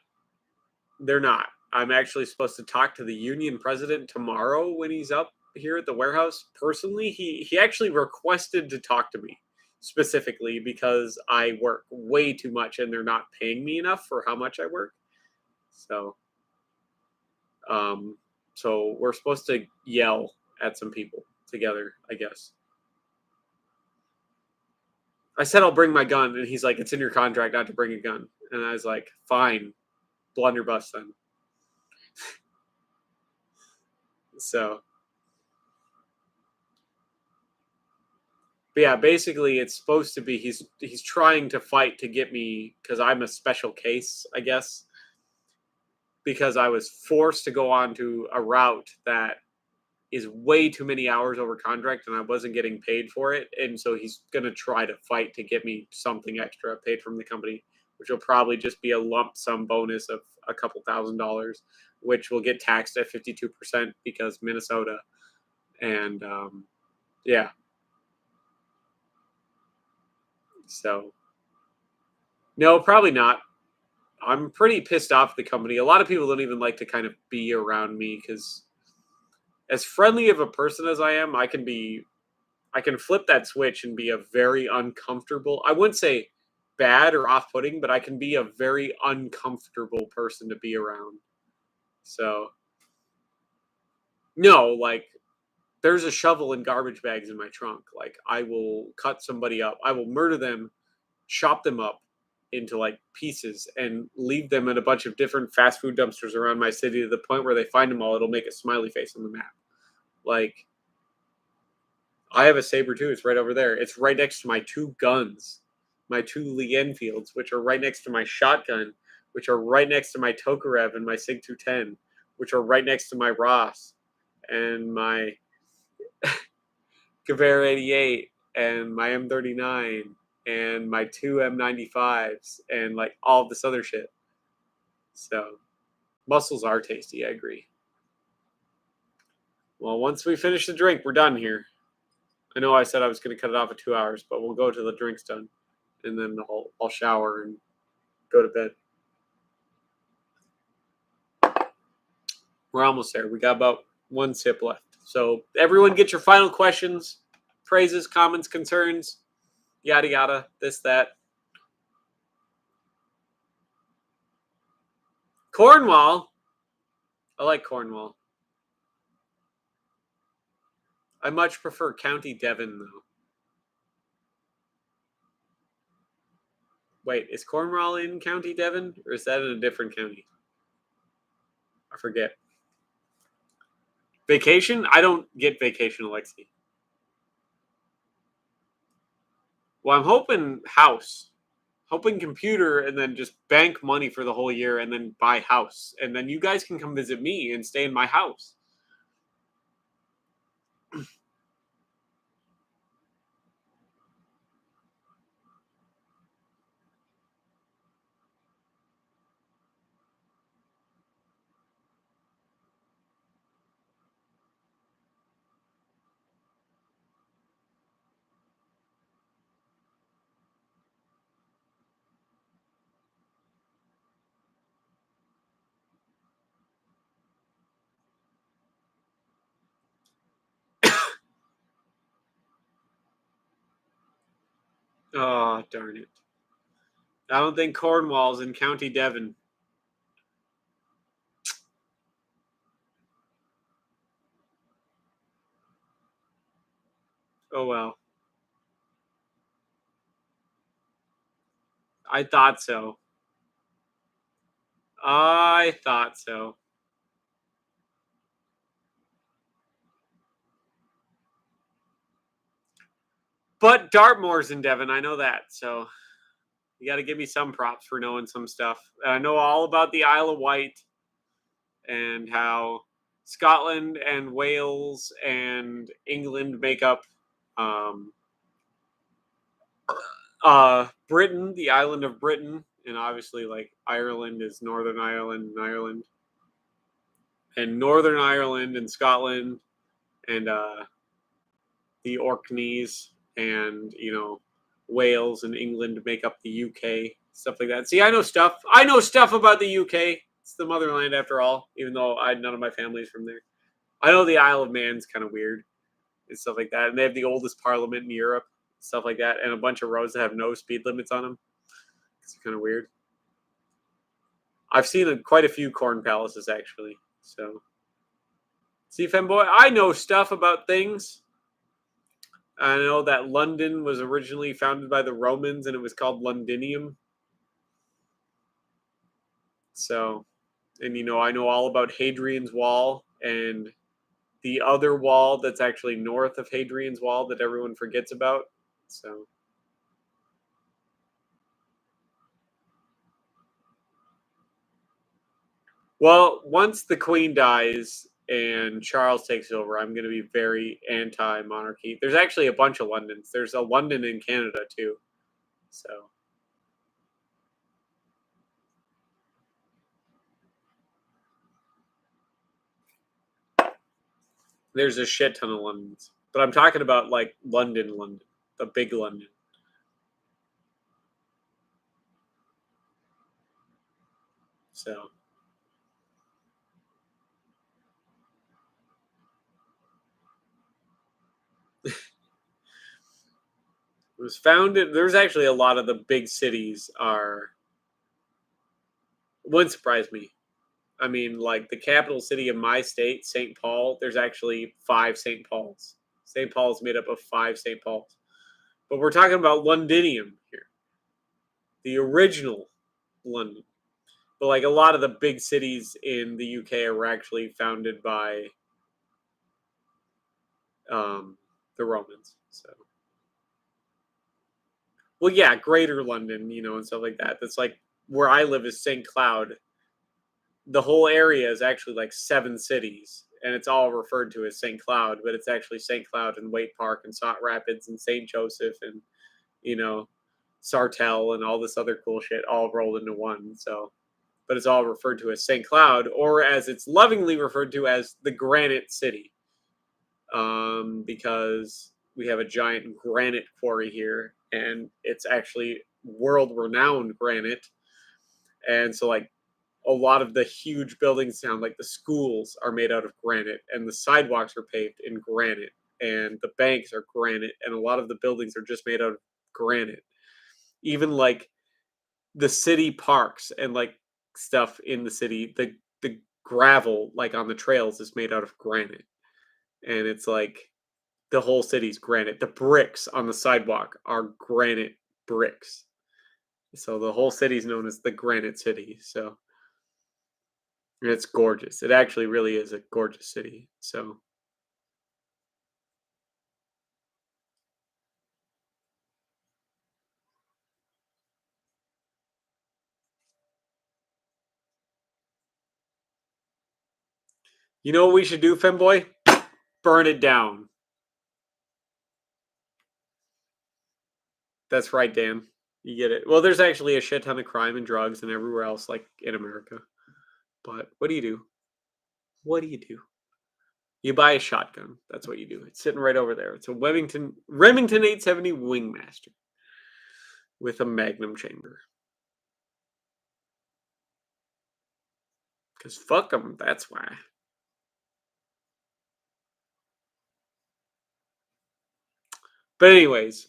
They're not. I'm actually supposed to talk to the union president tomorrow when he's up here at the warehouse. Personally, he actually requested to talk to me specifically because I work way too much and they're not paying me enough for how much I work. So, um, so we're supposed to yell at some people together, I guess. I said I'll bring my gun, and he's like, "It's in your contract not to bring a gun." And I was like, "Fine, blunderbuss then." So, but yeah, basically, it's supposed to be he's trying to fight to get me because I'm a special case, I guess, because I was forced to go on to a route that is way too many hours over contract, and I wasn't getting paid for it, and so he's gonna try to fight to get me something extra paid from the company, which will probably just be a lump sum bonus of a couple $1,000s, which will get taxed at 52% because Minnesota, and yeah. So, no, probably not. I'm pretty pissed off at the company. A lot of people don't even like to kind of be around me because, as friendly of a person as I am, I can flip that switch and be a very uncomfortable. I wouldn't say bad or off-putting, but I can be a very uncomfortable person to be around. So, no, like there's a shovel and garbage bags in my trunk. Like I will cut somebody up. I will murder them, chop them up into like pieces and leave them in a bunch of different fast food dumpsters around my city to the point where they find them all. It'll make a smiley face on the map. Like I have a saber too. It's right over there. It's right next to my two guns, my two Lee Enfields, which are right next to my shotgun, which are right next to my Tokarev and my Sig 210, which are right next to my Ross and my Gewehr 88 and my M39 and my two M95s and like all this other shit. So mussels are tasty, I agree. Well, once we finish the drink, we're done here. I know I said I was going to cut it off at 2 hours, but we'll go till the drink's done, and then I'll shower and go to bed. We're almost there. We got about one sip left. So everyone get your final questions, praises, comments, concerns, yada yada, this, that. Cornwall. I like Cornwall. I much prefer County Devon, though. Wait, is Cornwall in County Devon, or is that in a different county? I forget. Vacation? I don't get vacation, Alexi. Well, I'm hoping house. Hoping computer and then just bank money for the whole year and then buy house. And then you guys can come visit me and stay in my house. Oh, darn it. I don't think Cornwall's in County Devon. Oh, well. I thought so. I thought so. But Dartmoor's in Devon. I know that. So you got to give me some props for knowing some stuff. I know all about the Isle of Wight and how Scotland and Wales and England make up um, Britain, the island of Britain, and obviously like Ireland is Northern Ireland and Northern Ireland and Scotland and the Orkneys and Wales and England make up the UK, stuff like that. See, I know stuff. I know stuff about the UK. It's the motherland after all, even though none of my family's from there. I know the Isle of Man's kind of weird and stuff like that, and they have the oldest parliament in Europe, stuff like that, and a bunch of roads that have no speed limits on them. It's kind of weird. I've seen quite a few corn palaces actually. So, see, femboy, I know stuff about things. I know that London was originally founded by the Romans, and it was called Londinium. So, and I know all about Hadrian's Wall and the other wall that's actually north of Hadrian's Wall that everyone forgets about. So, well, once the Queen dies and Charles takes over, I'm going to be very anti-monarchy. There's actually a bunch of Londons. There's a London in Canada too. So, there's a shit ton of Londons. But I'm talking about like London, the big London. So it was founded. There's actually a lot of the big cities are wouldn't surprise me. I mean, like the capital city of my state, St. Paul, there's actually five St. Pauls. St. Paul is made up of five St. Pauls. But we're talking about Londinium here, the original London. But like a lot of the big cities in the UK were actually founded by um, the Romans. So, well, yeah, Greater London, and stuff like that. That's like where I live is St. Cloud. The whole area is actually like seven cities, and it's all referred to as St. Cloud, but it's actually St. Cloud and Waite Park and Saut Rapids and St. Joseph and you know Sartell and all this other cool shit all rolled into one. So, but it's all referred to as St. Cloud, or as it's lovingly referred to as the Granite City, because we have a giant granite quarry here, and it's actually world-renowned granite. And so, like, a lot of the huge buildings down, like the schools, are made out of granite, and the sidewalks are paved in granite, and the banks are granite, and a lot of the buildings are just made out of granite. Even like the city parks and like stuff in the city, the gravel like on the trails is made out of granite, and it's like the whole city's granite. The bricks on the sidewalk are granite bricks. So the whole city's known as the Granite City. So it's gorgeous. It actually really is a gorgeous city. So you know what we should do, Femboy? Burn it down. That's right, Dan. You get it. Well, there's actually a shit ton of crime and drugs and everywhere else, like in America. But what do you do? What do you do? You buy a shotgun. That's what you do. It's sitting right over there. It's a Remington 870 Wingmaster with a Magnum chamber. Because fuck them. That's why. But anyways.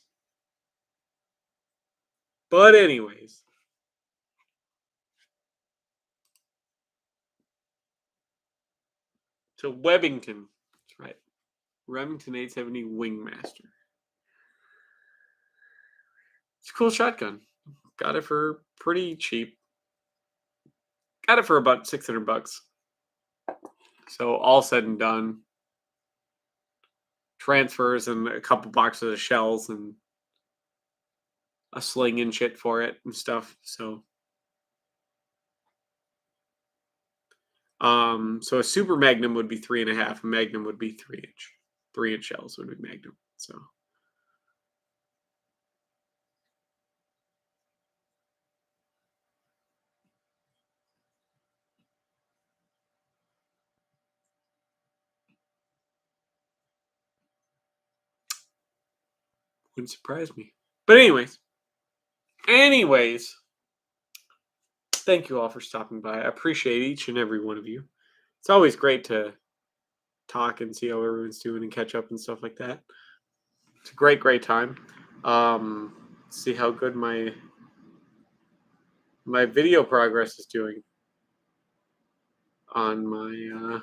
But anyways. So Webbington. That's right. Remington 870 Wingmaster. It's a cool shotgun. Got it for pretty cheap. Got it for about $600. So all said and done, transfers and a couple boxes of shells and a sling and shit for it and stuff. So a super magnum would be 3.5. A magnum would be 3 inch. 3 inch shells would be magnum. So wouldn't surprise me. But anyways, thank you all for stopping by. I appreciate each and every one of you. It's always great to talk and see how everyone's doing and catch up and stuff like that. It's a great time. See how good my video progress is doing on my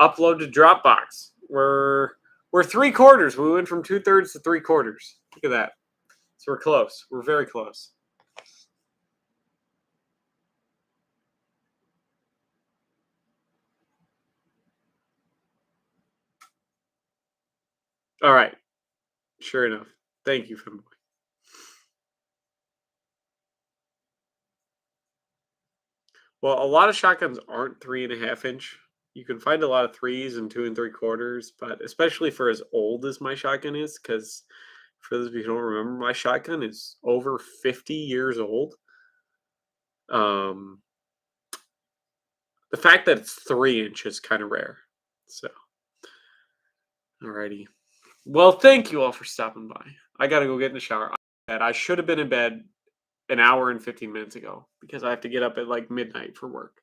upload to Dropbox. We're 3/4. We went from 2/3 to 3/4. Look at that. So we're close. We're very close. All right. Sure enough. Thank you, Femboy. Well, a lot of shotguns aren't 3.5 inch. You can find a lot of threes and 2 3/4, but especially for as old as my shotgun is, because for those of you who don't remember, my shotgun is over 50 years old. Um, the fact that it's 3 inch is kind of rare. So, alrighty. Well, thank you all for stopping by. I gotta go get in the shower. I should have been in bed an hour and 15 minutes ago because I have to get up at like midnight for work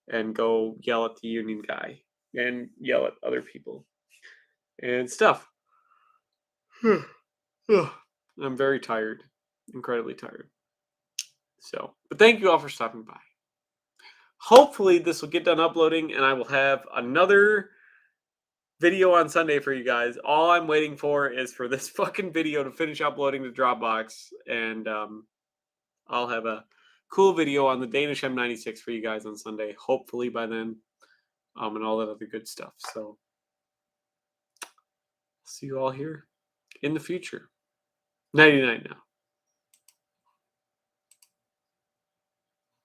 and go yell at the union guy and yell at other people and stuff. I'm very tired, incredibly tired. So, but thank you all for stopping by. Hopefully, this will get done uploading and I will have another video on Sunday for you guys. All I'm waiting for is for this fucking video to finish uploading to Dropbox, and I'll have a cool video on the Danish M96 for you guys on Sunday. Hopefully by then, and all that other good stuff. So, see you all here in the future. 99 now.